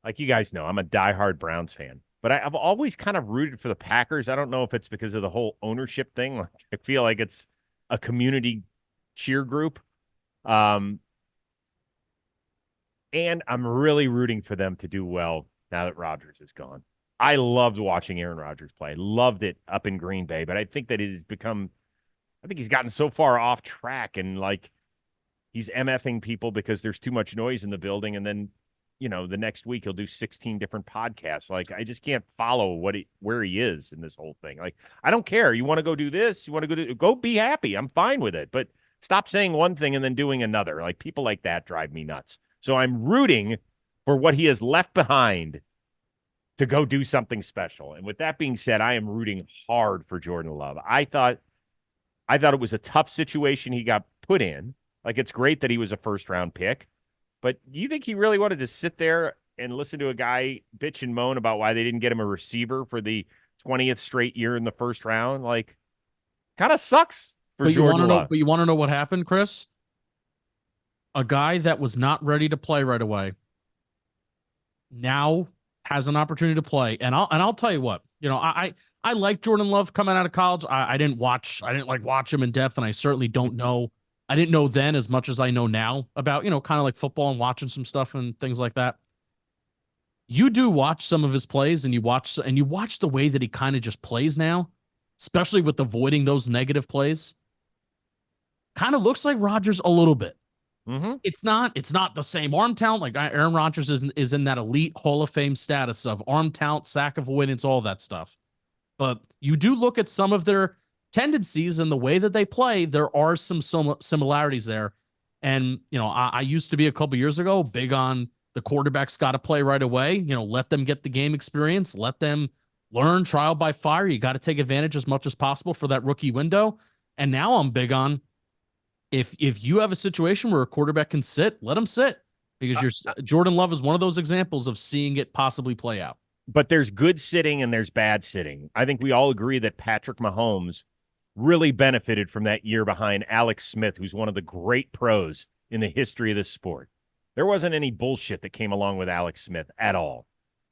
like you guys know, I'm a diehard Browns fan, but I've always kind of rooted for the Packers. I don't know if it's because of the whole ownership thing. Like, I feel like it's a community cheer group. And I'm really rooting for them to do well now that Rodgers is gone. I loved watching Aaron Rodgers play. Loved it up in Green Bay, but I think that it has become, I think he's gotten so far off track and like he's MFing people because there's too much noise in the building. And then, the next week he'll do 16 different podcasts. Like I just can't follow where he is in this whole thing. Like, I don't care. You want to go do this? You want to go be happy. I'm fine with it, but stop saying one thing and then doing another. Like people like that drive me nuts. So I'm rooting for what he has left behind to go do something special. And with that being said, I am rooting hard for Jordan Love. I thought it was a tough situation he got put in. Like, it's great that he was a first-round pick. But you think he really wanted to sit there and listen to a guy bitch and moan about why they didn't get him a receiver for the 20th straight year in the first round? Like, kind of sucks for Jordan Love. But you want to know what happened, Chris? A guy that was not ready to play right away now has an opportunity to play. And I'll tell you what, I like Jordan Love coming out of college. I didn't watch him in depth, and I certainly don't know. I didn't know then as much as I know now about, kind of like football and watching some stuff and things like that. You do watch some of his plays and you watch the way that he kind of just plays now, especially with avoiding those negative plays. Kind of looks like Rodgers a little bit. Mm-hmm. It's not the same arm talent. Like Aaron Rodgers is in that elite Hall of Fame status of arm talent, sack avoidance, all that stuff. But you do look at some of their tendencies and the way that they play. There are some similarities there. And, I used to be a couple years ago big on the quarterback's got to play right away. Let them get the game experience. Let them learn trial by fire. You got to take advantage as much as possible for that rookie window. And now I'm big on, if you have a situation where a quarterback can sit, let him sit, because Jordan Love is one of those examples of seeing it possibly play out. But there's good sitting and there's bad sitting. I think we all agree that Patrick Mahomes really benefited from that year behind Alex Smith, who's one of the great pros in the history of this sport. There wasn't any bullshit that came along with Alex Smith at all.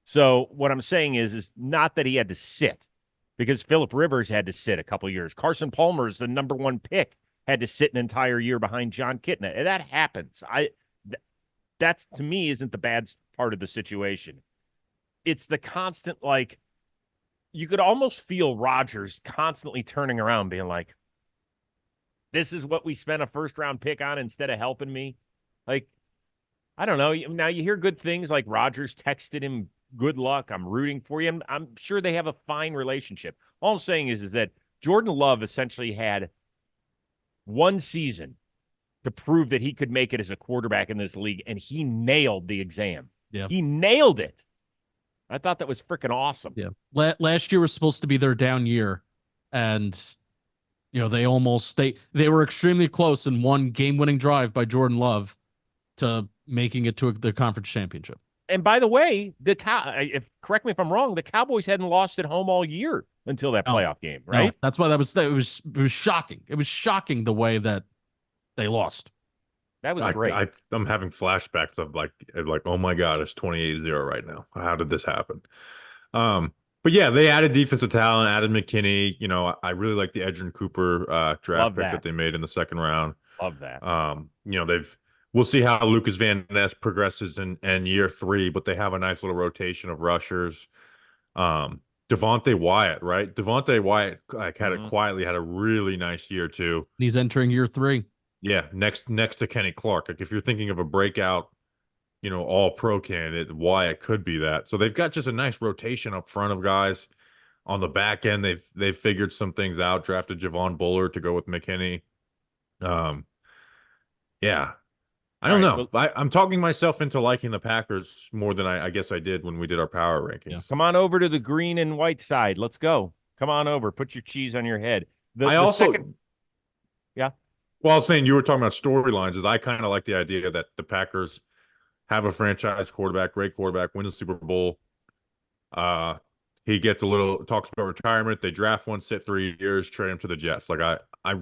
So what I'm saying is not that he had to sit, because Phillip Rivers had to sit a couple years. Carson Palmer is the number 1 pick, had to sit an entire year behind John Kitna. And that happens. That's, to me, isn't the bad part of the situation. It's the constant, like, you could almost feel Rodgers constantly turning around being like, This is what we spent a first-round pick on instead of helping me. Like, I don't know. Now you hear good things like Rodgers texted him, good luck. I'm rooting for you. I'm sure they have a fine relationship. All I'm saying is that Jordan Love essentially had one season to prove that he could make it as a quarterback in this league, and he nailed the exam. Yeah. He nailed it. I thought that was freaking awesome. Yeah. Last year was supposed to be their down year, and they almost they were extremely close in one game-winning drive by Jordan Love to making it to the conference championship. And by the way, correct me if I'm wrong, the Cowboys hadn't lost at home all year until that playoff game, right? No, that's why it was shocking. It was shocking the way that they lost. That was great. I'm having flashbacks of like, oh my God, it's 28-0 right now. How did this happen? But yeah, they added defensive talent, added McKinney. I really like the Edgerrin Cooper draft pick that they made in the second round. Love that. We'll see how Lucas Van Ness progresses in year 3, but they have a nice little rotation of rushers. Devontae Wyatt, right? Devontae Wyatt quietly had a really nice year too. He's entering year 3. Yeah, next to Kenny Clark. Like if you're thinking of a breakout, all pro candidate, Wyatt could be that. So they've got just a nice rotation up front of guys. On the back end, they've figured some things out. Drafted Javon Bullard to go with McKinney. Yeah. I don't know. Well, I'm talking myself into liking the Packers more than I guess I did when we did our power rankings. Yeah. Come on over to the green and white side. Let's go. Come on over. Put your cheese on your head. Yeah. Well, I was saying you were talking about storylines. Is I kind of like the idea that the Packers have a franchise quarterback, great quarterback, win the Super Bowl. He gets talks about retirement. They draft one, sit 3 years, trade him to the Jets. Like I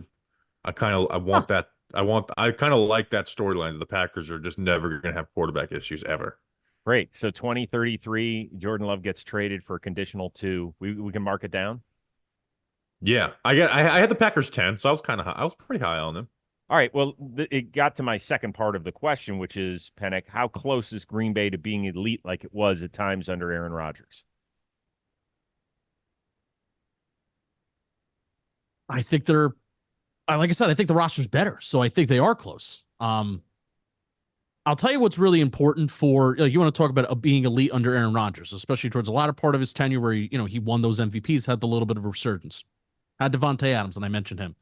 want that. I kind of like that storyline that the Packers are just never going to have quarterback issues ever. Great. So 2033, Jordan Love gets traded for a conditional 2. We can mark it down. Yeah, I had the Packers 10, so I was pretty high on them. All right. Well, it got to my second part of the question, which is, Penik, how close is Green Bay to being elite like it was at times under Aaron Rodgers? I think like I said, I think the roster's better, so I think they are close. I'll tell you what's really important for you want to talk about being elite under Aaron Rodgers, especially towards the latter part of his tenure where he won those MVPs, had a little bit of a resurgence. Had Devontae Adams, and I mentioned him.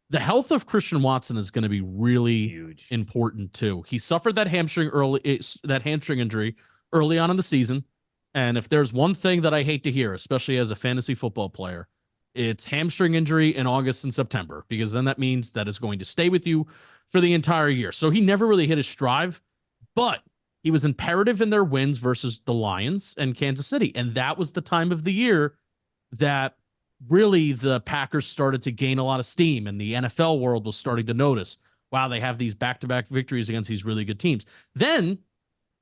The health of Christian Watson is going to be really huge, important too. He suffered that hamstring injury early on in the season, and if there's one thing that I hate to hear, especially as a fantasy football player, it's hamstring injury in August and September, because then that means that it's going to stay with you for the entire year. So he never really hit his stride, but he was imperative in their wins versus the Lions and Kansas City, and that was the time of the year that really the Packers started to gain a lot of steam, and the NFL world was starting to notice, wow, they have these back-to-back victories against these really good teams. Then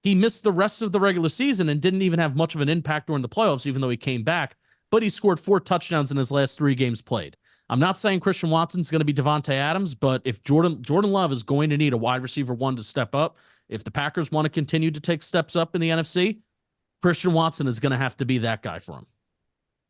he missed the rest of the regular season and didn't even have much of an impact during the playoffs, even though he came back, but he scored 4 touchdowns in his last 3 games played. I'm not saying Christian Watson's going to be Devontae Adams, but if Jordan Love is going to need a wide receiver 1 to step up, if the Packers want to continue to take steps up in the NFC, Christian Watson is going to have to be that guy for him.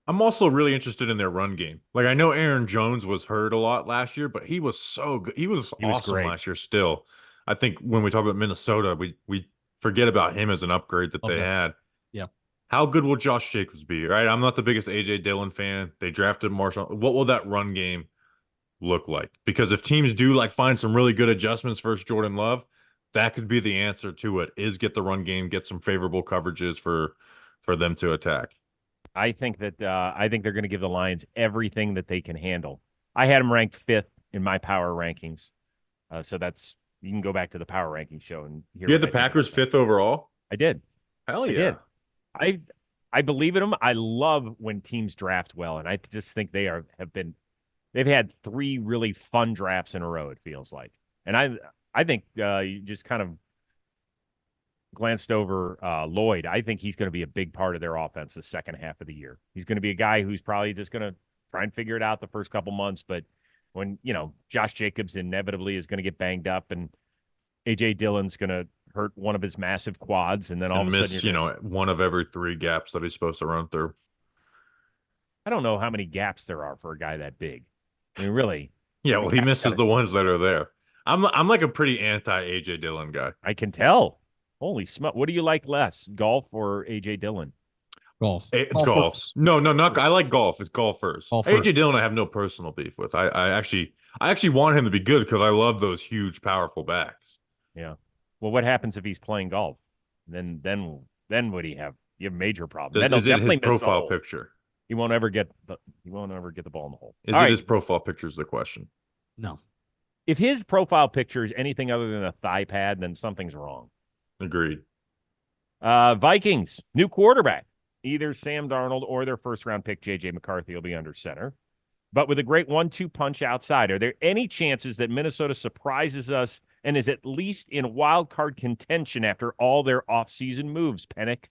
I'm also really interested in their run game. Like, I know Aaron Jones was hurt a lot last year, but he was so good. He was awesome last year still. I think when we talk about Minnesota, we forget about him as an upgrade that they had. Yeah. How good will Josh Jacobs be, right? I'm not the biggest A.J. Dillon fan. They drafted Marshall. What will that run game look like? Because if teams do find some really good adjustments versus Jordan Love, that could be the answer to it, is get the run game, get some favorable coverages for them to attack. I think that they're going to give the Lions everything that they can handle. I had them ranked 5th in my power rankings, so you can go back to the power ranking show and hear. You had the Packers 5th overall? I did. Hell yeah! I believe in them. I love when teams draft well, and I just think they've had 3 really fun drafts in a row. It feels like, and I think you just kind of glanced over Lloyd. I think he's going to be a big part of their offense the second half of the year. He's going to be a guy who's probably just going to try and figure it out the first couple months. But when, Josh Jacobs inevitably is going to get banged up and A.J. Dillon's going to hurt one of his massive quads, and then all of a sudden one of every 3 gaps that he's supposed to run through. I don't know how many gaps there are for a guy that big. I mean, really, Yeah, well, he misses the ones that are there. I'm like a pretty anti AJ Dillon guy. I can tell. Holy smoke! What do you like less, Golf or AJ Dillon? Golf. It's golf. No, not. I like golf. It's golf first. Golf AJ first. Dillon, I have no personal beef with. I actually want him to be good because I love those huge, powerful backs. Yeah. Well, what happens if he's playing golf? Then what do you have? You have a major problem. Then Is he'll it his definitely miss the profile hole. picture? He won't ever get the ball in the hole. Is All it right. his profile picture is the question? No. If his profile picture is anything other than a thigh pad, then something's wrong. Agreed. Vikings, new quarterback. Either Sam Darnold or their first-round pick, J.J. McCarthy, will be under center. But with a great 1-2 punch outside, are there any chances that Minnesota surprises us and is at least in wild card contention after all their offseason moves, Penik?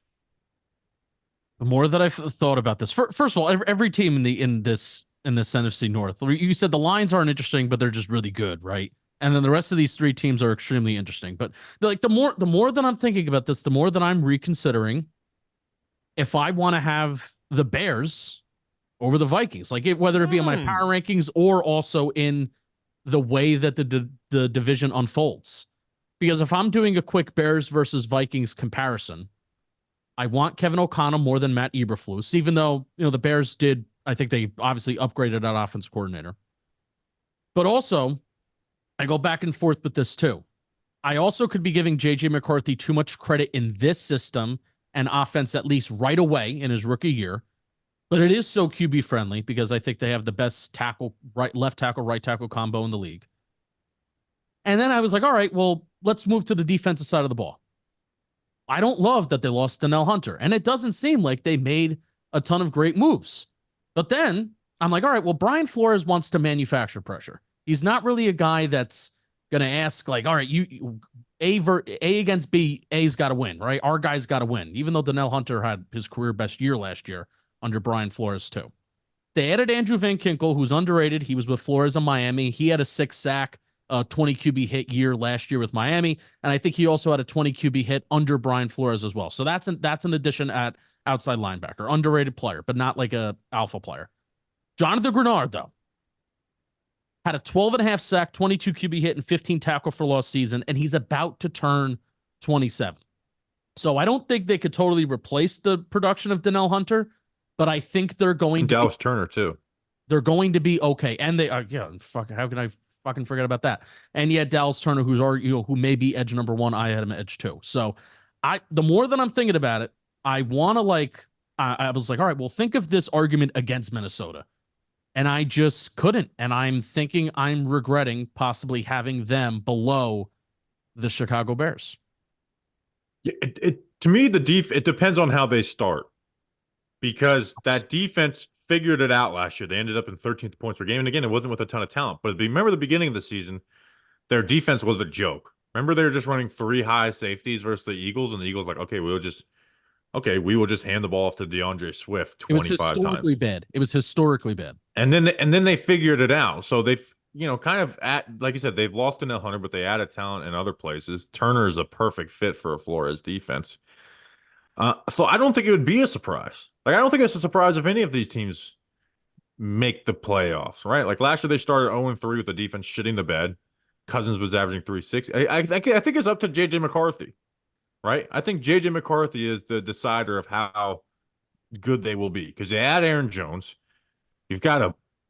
The more that I've thought about this, first of all, every team in this NFC North, you said the lines aren't interesting, but they're just really good, right? And then the rest of these three teams are extremely interesting. But like the more that I'm thinking about this, the more that I'm reconsidering if I want to have the Bears over the Vikings, like whether it be in my power rankings or also in the way that the division unfolds. Because if I'm doing a quick Bears versus Vikings comparison, I want Kevin O'Connell more than Matt Eberflus, even though, the Bears did, I think they obviously upgraded that offense coordinator. But also, I go back and forth with this too. I also could be giving J.J. McCarthy too much credit in this system and offense, at least right away in his rookie year. But it is so QB friendly because I think they have the best left tackle, right tackle combo in the league. And then I was like, all right, well, let's move to the defensive side of the ball. I don't love that they lost Danielle Hunter, and it doesn't seem like they made a ton of great moves. But then I'm like, all right, well, Brian Flores wants to manufacture pressure. He's not really a guy that's going to ask, like, all right, A against B, A's got to win, right? Our guy's got to win, even though Danielle Hunter had his career best year last year under Brian Flores too. They added Andrew Van Ginkel, who's underrated. He was with Flores in Miami. He had a 6-sack, 20 QB hit year last year with Miami, and I think he also had a 20 QB hit under Brian Flores as well. So that's an addition at outside linebacker, underrated player, but not like a alpha player. Jonathan Grenard, though, had a 12.5 sack, 22 QB hit, and 15 tackle for loss season, and he's about to turn 27. So I don't think they could totally replace the production of Danielle Hunter, but I think they're going to Dallas Turner too. They're going to be okay, and they are. Yeah, how can I fucking forget about that? And yet Dallas Turner, who may be edge number one, I had him at edge 2. So the more that I'm thinking about it, I want to I was like, all right, well, think of this argument against Minnesota. And I just couldn't. And I'm regretting possibly having them below the Chicago Bears. Yeah, to me, it depends on how they start. Because that defense figured it out last year. They ended up in 13th points per game. And again, it wasn't with a ton of talent. But remember the beginning of the season, their defense was a joke. Remember they were just running 3 high safeties versus the Eagles, and the Eagles okay, we will just hand the ball off to DeAndre Swift 25 times. It was historically bad. And then they figured it out. So they've kind of like you said, they've lost Danielle Hunter, but they added talent in other places. Turner is a perfect fit for a Flores defense. So I don't think it would be a surprise. Like, I don't think it's a surprise if any of these teams make the playoffs, right? Like last year they started 0-3 with the defense shitting the bed. Cousins was averaging 3.6. I think it's up to J.J. McCarthy, right? I think J.J. McCarthy is the decider of how good they will be because they add Aaron Jones. You've got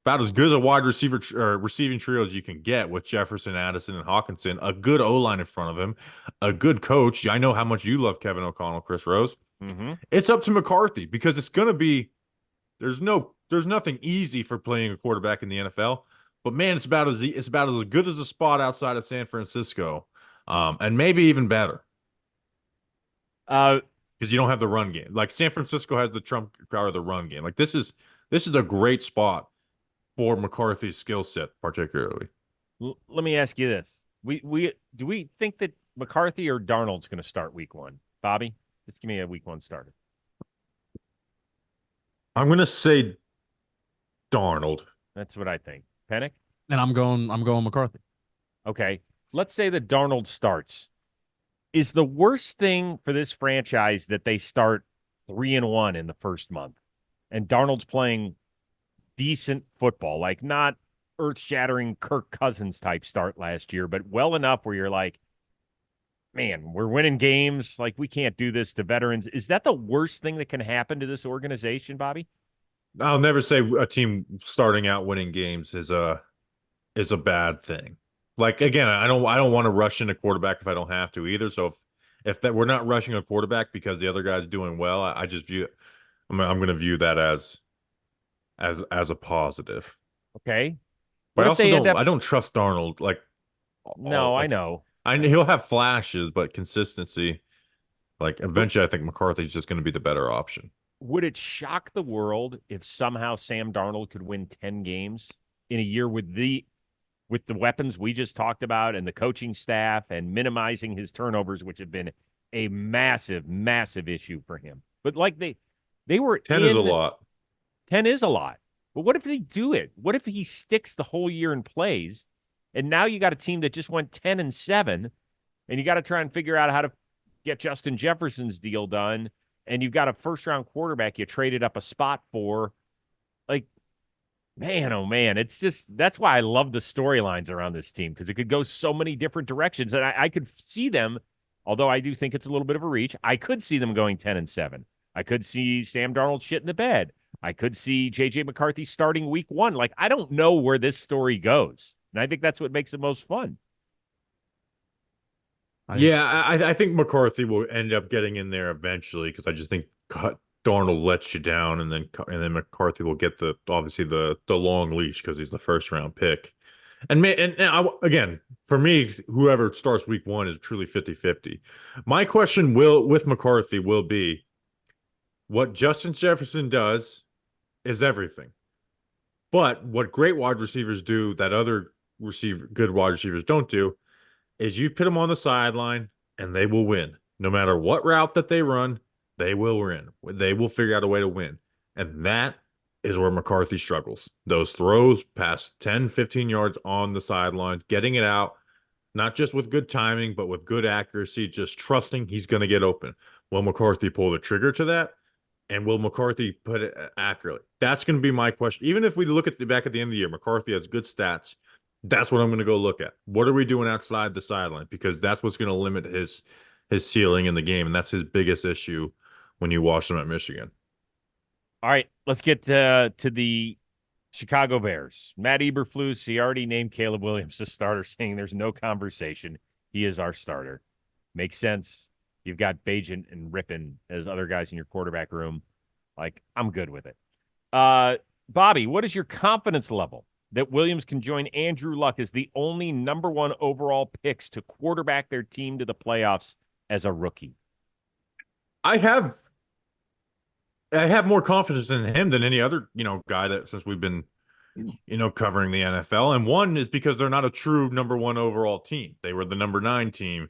about as good as a wide receiver receiving trio as you can get with Jefferson, Addison, and Hawkinson. A good O-line in front of him, a good coach. I know how much you love Kevin O'Connell, Chris Rose. Mm-hmm. It's up to McCarthy because it's going to be. There's nothing easy for playing a quarterback in the NFL, but man, it's about as good as a spot outside of San Francisco, and maybe even better. Because you don't have the run game. Like San Francisco has the trump card of the run game. Like this is a great spot for McCarthy's skill set, particularly. Let me ask you this: do we think that McCarthy or Darnold's going to start Week 1? Bobby, just give me a Week 1 starter. I'm going to say Darnold. That's what I think. Penik? And I'm going McCarthy. Okay. Let's say that Darnold starts. Is the worst thing for this franchise that they start 3-1 in the first month and Darnold's playing decent football, like not earth-shattering Kirk Cousins type start last year, but well enough where you're like, man, we're winning games. Like, we can't do this to veterans. Is that the worst thing that can happen to this organization, Bobby? I'll never say a team starting out winning games is a bad thing. Like, again, I don't want to rush in a quarterback if I don't have to either. So if that we're not rushing a quarterback because the other guy's doing well, I just view it. I'm going to view that as a positive. Okay. But What if they end up? I don't trust Darnold. Like, No, I know. He'll have flashes, but consistency. Like, eventually, I think McCarthy's just going to be the better option. Would it shock the world if somehow Sam Darnold could win 10 games in a year with the weapons we just talked about and the coaching staff and minimizing his turnovers, which have been a massive, massive issue for him? But like they were 10 is a lot. 10 is a lot. But what if they do it? What if he sticks the whole year and plays? And now you got a team that just went 10-7, and you got to try and figure out how to get Justin Jefferson's deal done. And you've got a first-round quarterback you traded up a spot for. Like, man, oh, man. It's just – that's why I love the storylines around this team, because it could go so many different directions. And I could see them, although I do think it's a little bit of a reach, I could see them going 10-7. I could see Sam Darnold shit in the bed. I could see J.J. McCarthy starting week 1. Like, I don't know where this story goes. And I think that's what makes it most fun. I think McCarthy will end up getting in there eventually, because I just think Darnold lets you down, and then McCarthy will get obviously the long leash because he's the first round pick. Again, for me, whoever starts week 1 is truly 50-50. My question with McCarthy will be, what Justin Jefferson does is everything. But what great wide receivers do that other good wide receivers don't do is you put them on the sideline and they will win. No matter what route that they run, they will win. They will figure out a way to win. And that is where McCarthy struggles. Those throws past 10, 15 yards on the sideline, getting it out, not just with good timing, but with good accuracy, just trusting he's going to get open. Will McCarthy pull the trigger to that? And will McCarthy put it accurately? That's going to be my question. Even if we look at the back at the end of the year, McCarthy has good stats. That's what I'm going to go look at. What are we doing outside the sideline? Because that's what's going to limit his ceiling in the game, and that's his biggest issue when you watch them at Michigan. All right, let's get to the Chicago Bears. Matt Eberflus, he already named Caleb Williams the starter, saying there's no conversation. He is our starter. Makes sense. You've got Bagent and Rippon as other guys in your quarterback room. Like, I'm good with it. Bobby, what is your confidence level that Williams can join Andrew Luck as the only number 1 overall picks to quarterback their team to the playoffs as a rookie? I have more confidence in him than any other, guy that since we've been, covering the NFL. And one is because they're not a true number 1 overall team. They were the number 9 team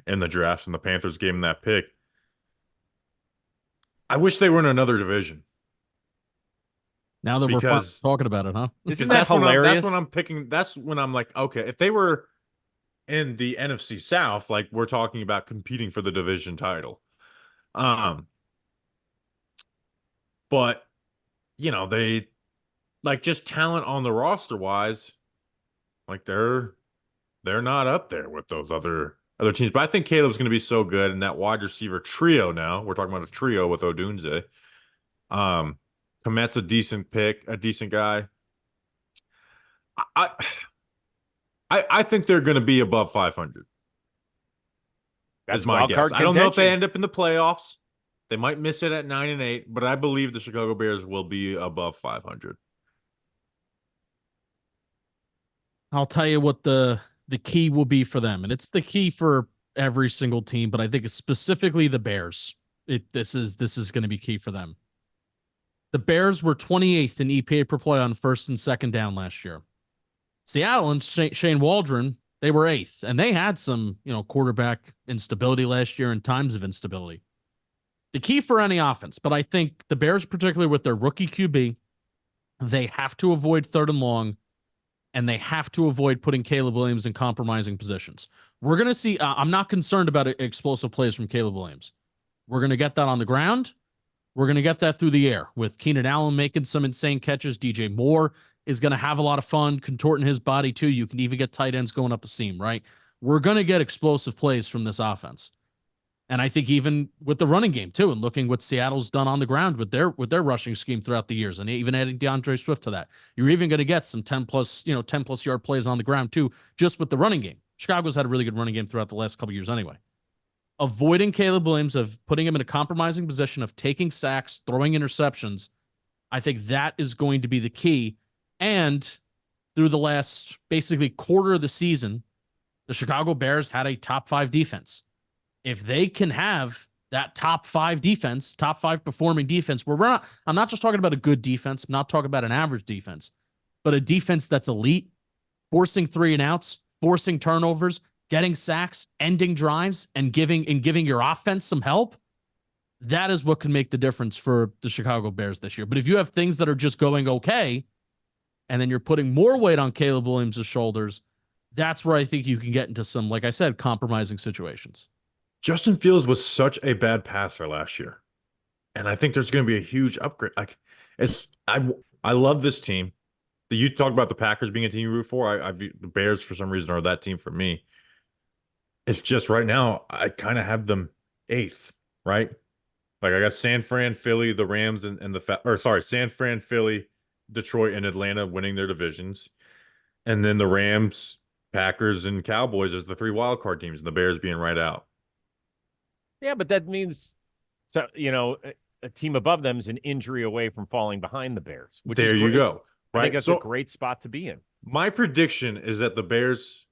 in the drafts, and the Panthers gave him that pick. I wish they were in another division. Now that we're talking about it, huh? Isn't that hilarious? That's when I'm picking. That's when I'm like, okay, if they were in the NFC South, like we're talking about competing for the division title. But they like just talent on the roster wise, like they're not up there with those other teams. But I think Caleb's going to be so good, and that wide receiver trio now. We're talking about a trio with Odunze. Komet's a decent pick, a decent guy. I think they're going to be above 500. That's my guess. I don't know if they end up in the playoffs. They might miss it at 9-8, but I believe the Chicago Bears will be above 500. I'll tell you what the key will be for them, and it's the key for every single team, but I think it's specifically the Bears. This is going to be key for them. The Bears were 28th in EPA per play on first and second down last year. Seattle and Shane Waldron, they were 8th, and they had some, quarterback instability last year and times of instability. The key for any offense, but I think the Bears, particularly with their rookie QB, they have to avoid 3rd and long, and they have to avoid putting Caleb Williams in compromising positions. We're going to see, I'm not concerned about explosive plays from Caleb Williams. We're going to get that on the ground. We're going to get that through the air with Keenan Allen making some insane catches, DJ Moore is going to have a lot of fun contorting his body too. You can even get tight ends going up the seam, right? We're going to get explosive plays from this offense. And I think even with the running game too, and looking what Seattle's done on the ground with their rushing scheme throughout the years, and even adding DeAndre Swift to that, you're even going to get some 10 plus yard plays on the ground too, just with the running game. Chicago's had a really good running game throughout the last couple of years anyway. Avoiding Caleb Williams, of putting him in a compromising position of taking sacks, throwing interceptions, I think that is going to be the key. And through the last basically quarter of the season, the Chicago Bears had a top 5 defense. If they can have that top 5 defense, top 5 performing defense, where I'm not just talking about a good defense, I'm not talking about an average defense, but a defense that's elite, forcing 3 and outs, forcing turnovers, getting sacks, ending drives, and giving your offense some help. That is what can make the difference for the Chicago Bears this year. But if you have things that are just going okay, and then you're putting more weight on Caleb Williams' shoulders, that's where I think you can get into some, like I said, compromising situations. Justin Fields was such a bad passer last year, and I think there's going to be a huge upgrade. Like, I love this team. You talk about the Packers being a team you root for. I view the Bears for some reason are that team for me. It's just right now I kind of have them 8th, right? Like I got San Fran, Philly, the Rams, and San Fran, Philly, Detroit, and Atlanta winning their divisions, and then the Rams, Packers, and Cowboys as the 3 wildcard teams, and the Bears being right out. Yeah, but that means, so a team above them is an injury away from falling behind the Bears. There you go. Right, I think that's a great spot to be in. My prediction is that the Bears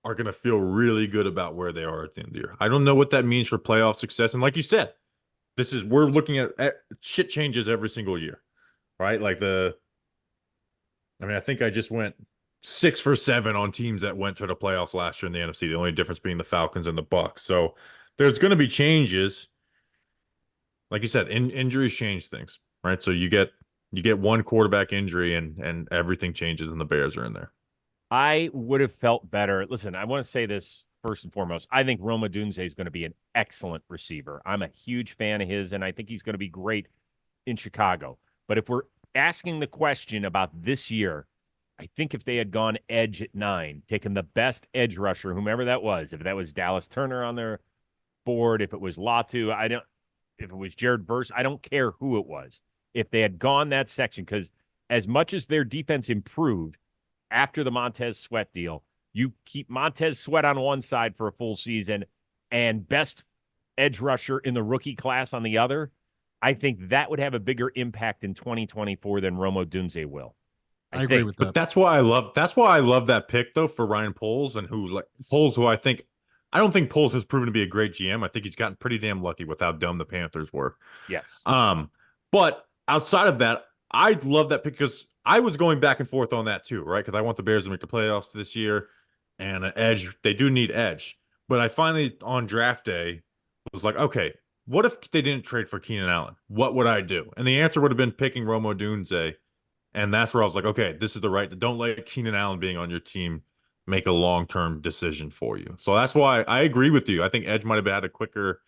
are going to feel really good about where they are at the end of the year. I don't know what that means for playoff success, and like you said, we're looking at shit changes every single year, right? I think I just went 6 for 7 on teams that went to the playoffs last year in the NFC. The only difference being the Falcons and the Bucs. So there's going to be changes. Like you said, injuries change things, right? So you get one quarterback injury and everything changes, and the Bears are in there. I would have felt better. Listen, I want to say this first and foremost. I think Rome Odunze is going to be an excellent receiver. I'm a huge fan of his, and I think he's going to be great in Chicago. But if we're asking the question about this year, I think if they had gone edge at 9, taken the best edge rusher, whomever that was, if that was Dallas Turner on their board, if it was Latu, if it was Jared Verse, I don't care who it was. If they had gone that section, because as much as their defense improved after the Montez Sweat deal, you keep Montez Sweat on one side for a full season and best edge rusher in the rookie class on the other, I think that would have a bigger impact in 2024 than Rome Odunze will. I agree with that. But that's why I love that pick though for Ryan Poles, and who I don't think Poles has proven to be a great GM. I think he's gotten pretty damn lucky with how dumb the Panthers were. Yes. But outside of that, I love that pick because I was going back and forth on that too, right? Because I want the Bears to make the playoffs this year, and an edge. They do need edge. But I finally, on draft day, was like, okay, what if they didn't trade for Keenan Allen? What would I do? And the answer would have been picking Rome Odunze. And that's where I was like, okay, this is the right. Don't let Keenan Allen being on your team make a long-term decision for you. So that's why I agree with you. I think edge might have had a quicker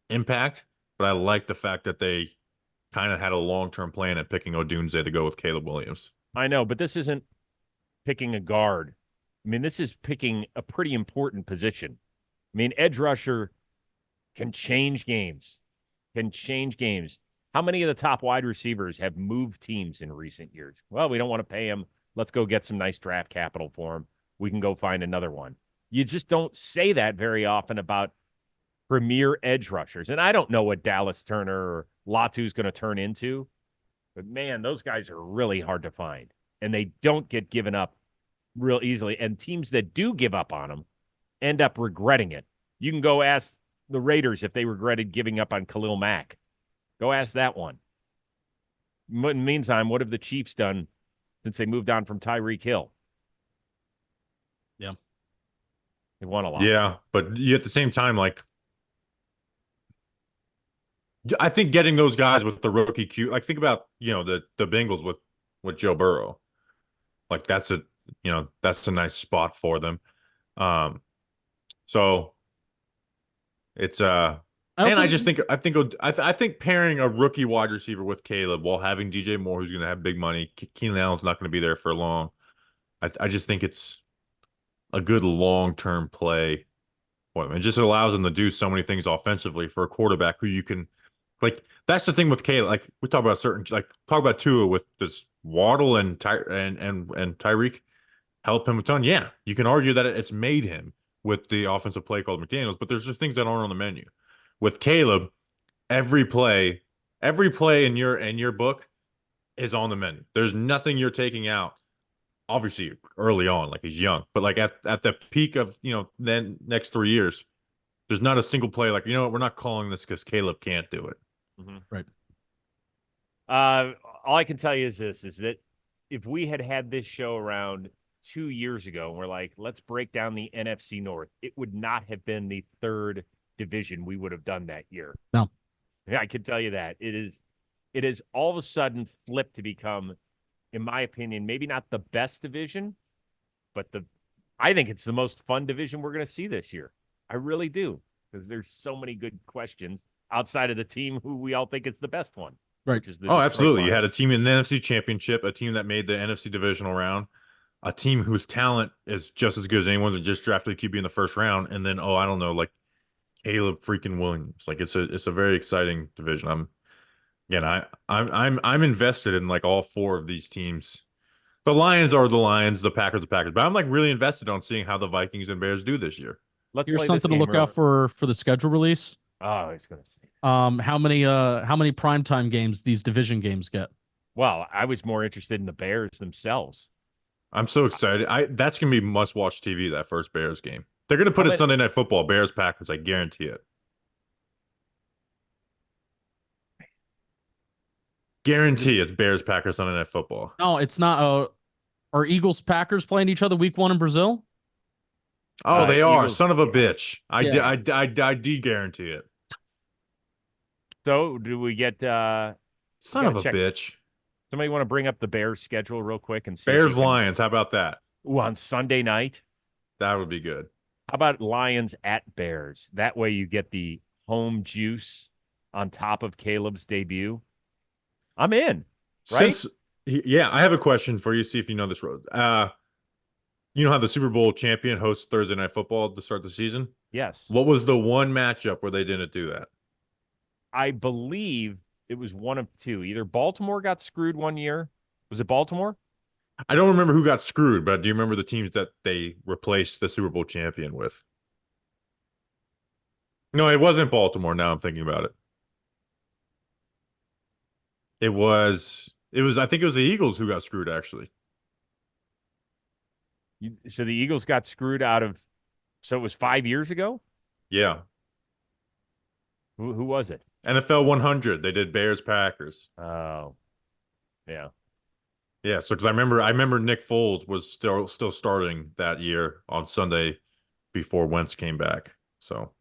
impact, but I like the fact that they kind of had a long-term plan at picking Odunze to go with Caleb Williams. I know, but this isn't picking a guard. I mean, this is picking a pretty important position. I mean, edge rusher can change games. How many of the top wide receivers have moved teams in recent years? Well, we don't want to pay him. Let's go get some nice draft capital for him. We can go find another one. You just don't say that very often about premier edge rushers. And I don't know what Dallas Turner or Latu is going to turn into, but man, those guys are really hard to find, and they don't get given up real easily. And teams that do give up on them end up regretting it. You can go ask the Raiders if they regretted giving up on Khalil Mack. Go ask that one. In the meantime, what have the Chiefs done since they moved on from Tyreek Hill? Yeah. They won a lot. Yeah, but you, at the same time, like, I think getting those guys with the rookie Q, like, think about, the Bengals with Joe Burrow. Like, that's a nice spot for them. So it's And I think pairing a rookie wide receiver with Caleb while having DJ Moore, who's going to have big money, Keenan Allen's not going to be there for long. I just think it's a good long-term play. Well, it just allows him to do so many things offensively for a quarterback who you can, like, that's the thing with Caleb. Like, we talk about talk about Tua with this Waddle and Tyreek help him a ton. Yeah, you can argue that it's made him with the offensive play called McDaniels, but there's just things that aren't on the menu. With Caleb, every play in your book is on the menu. There's nothing you're taking out. Obviously, early on, like he's young, but like at the peak of then next 3 years, there's not a single play like we're not calling this because Caleb can't do it. Mm-hmm. Right. All I can tell you is this: is that if we had this show around 2 years ago, and we're like, let's break down the NFC North, it would not have been the third division we would have done that year. No, yeah, I can tell you that it is all of a sudden flipped to become, in my opinion, maybe not the best division, but I think it's the most fun division we're going to see this year. I really do, because there's so many good questions outside of the team who we all think is the best one. Right. Oh, absolutely. You had a team in the NFC Championship, a team that made the NFC divisional round, a team whose talent is just as good as anyone's that just drafted QB in the first round, and then I don't know, like Caleb freaking Williams. Like it's a very exciting division. I'm invested in like all four of these teams. The Lions are the Lions, the Packers, but I'm like really invested on seeing how the Vikings and Bears do this year. Here's something to look out for the schedule release. Oh, I was going to say. How many primetime games these division games get? Well, I was more interested in the Bears themselves. I'm so excited. That's gonna be must-watch TV. That first Bears game. They're gonna put Sunday Night Football, Bears Packers. I guarantee it. Guarantee it's Bears Packers Sunday Night Football. No, it's not. Are Eagles Packers playing each other week 1 in Brazil? Oh, they are. Eagles, Son of a bitch. I guarantee it. So do we get son of a bitch? Somebody want to bring up the Bears schedule real quick and see Bears Lions? How about that? Ooh, on Sunday night. That would be good. How about Lions at Bears? That way you get the home juice on top of Caleb's debut. I'm in. Right? I have a question for you. See if you know this road. You know how the Super Bowl champion hosts Thursday Night Football to start the season? Yes. What was the one matchup where they didn't do that? I believe it was one of two. Either Baltimore got screwed one year. Was it Baltimore? I don't remember who got screwed, but do you remember the teams that they replaced the Super Bowl champion with? No, it wasn't Baltimore. Now I'm thinking about it. I think it was the Eagles who got screwed, actually. So the Eagles got screwed so it was 5 years ago? Yeah. Who was it? NFL 100. They did Bears Packers. Oh. Yeah. Yeah, so because I remember Nick Foles was still starting that year on Sunday before Wentz came back. So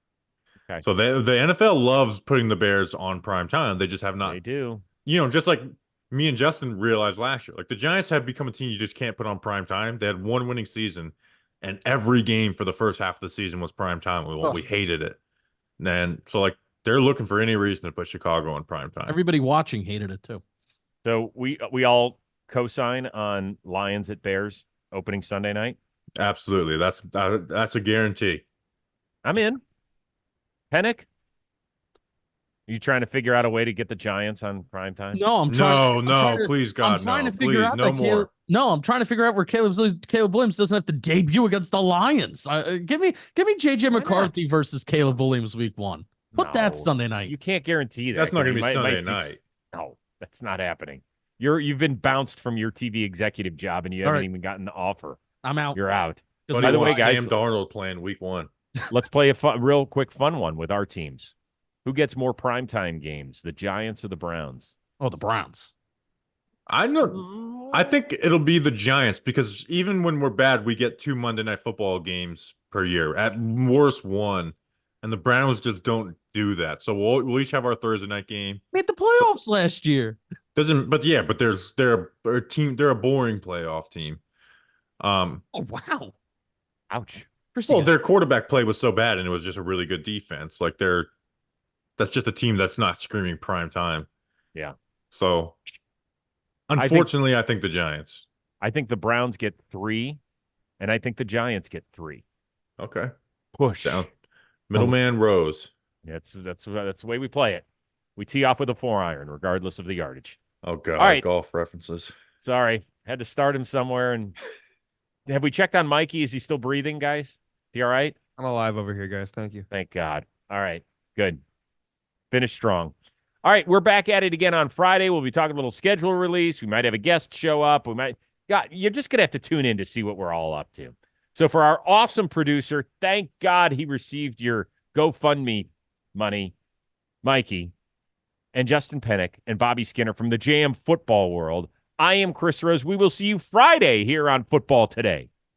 okay. So the NFL loves putting the Bears on prime time. They just have not. They do. Just like me and Justin realized last year, like the Giants have become a team you just can't put on prime time. They had one winning season, and every game for the first half of the season was prime time. We hated it. And so like they're looking for any reason to put Chicago on prime time. Everybody watching hated it too. So we all co-sign on Lions at Bears opening Sunday night? Absolutely. That's a guarantee. I'm in. Penik? You trying to figure out a way to get the Giants on prime time? No, I'm trying. Please, God, I'm trying no. to figure Please, out no more. I'm trying to figure out where Caleb Williams doesn't have to debut against the Lions. Give me JJ McCarthy versus Caleb Williams week 1. Put that Sunday night. You can't guarantee that. That's not going to be Sunday night. No, that's not happening. You've been bounced from your TV executive job and you haven't even gotten the offer. I'm out. You're out. By the way, guys, Sam Darnold playing week 1. Let's play a real quick fun one with our teams. Who gets more primetime games, the Giants or the Browns? Oh, the Browns. I think it'll be the Giants because even when we're bad, we get 2 Monday Night Football games per year. At worst, 1. And the Browns just don't do that. So we'll each have our Thursday night game. Made the playoffs last year. They're a boring playoff team. Oh wow. Ouch. Well, their quarterback play was so bad and it was just a really good defense. Like That's just a team that's not screaming prime time. Yeah. So, unfortunately, I think the Giants. I think the Browns get 3, and I think the Giants get 3. Okay. Push. Down. Middleman Rose. That's the way we play it. We tee off with a 4-iron, regardless of the yardage. Oh, God. All right. Golf references. Sorry. Had to start him somewhere. And have we checked on Mikey? Is he still breathing, guys? Is he all right? I'm alive over here, guys. Thank you. Thank God. All right. Good. Finish strong. All right. We're back at it again on Friday. We'll be talking a little schedule release. We might have a guest show up. You're just going to have to tune in to see what we're all up to. So for our awesome producer, thank God he received your GoFundMe money, Mikey, and Justin Penik and Bobby Skinner from the JM Football World. I am Chris Rose. We will see you Friday here on Football Today.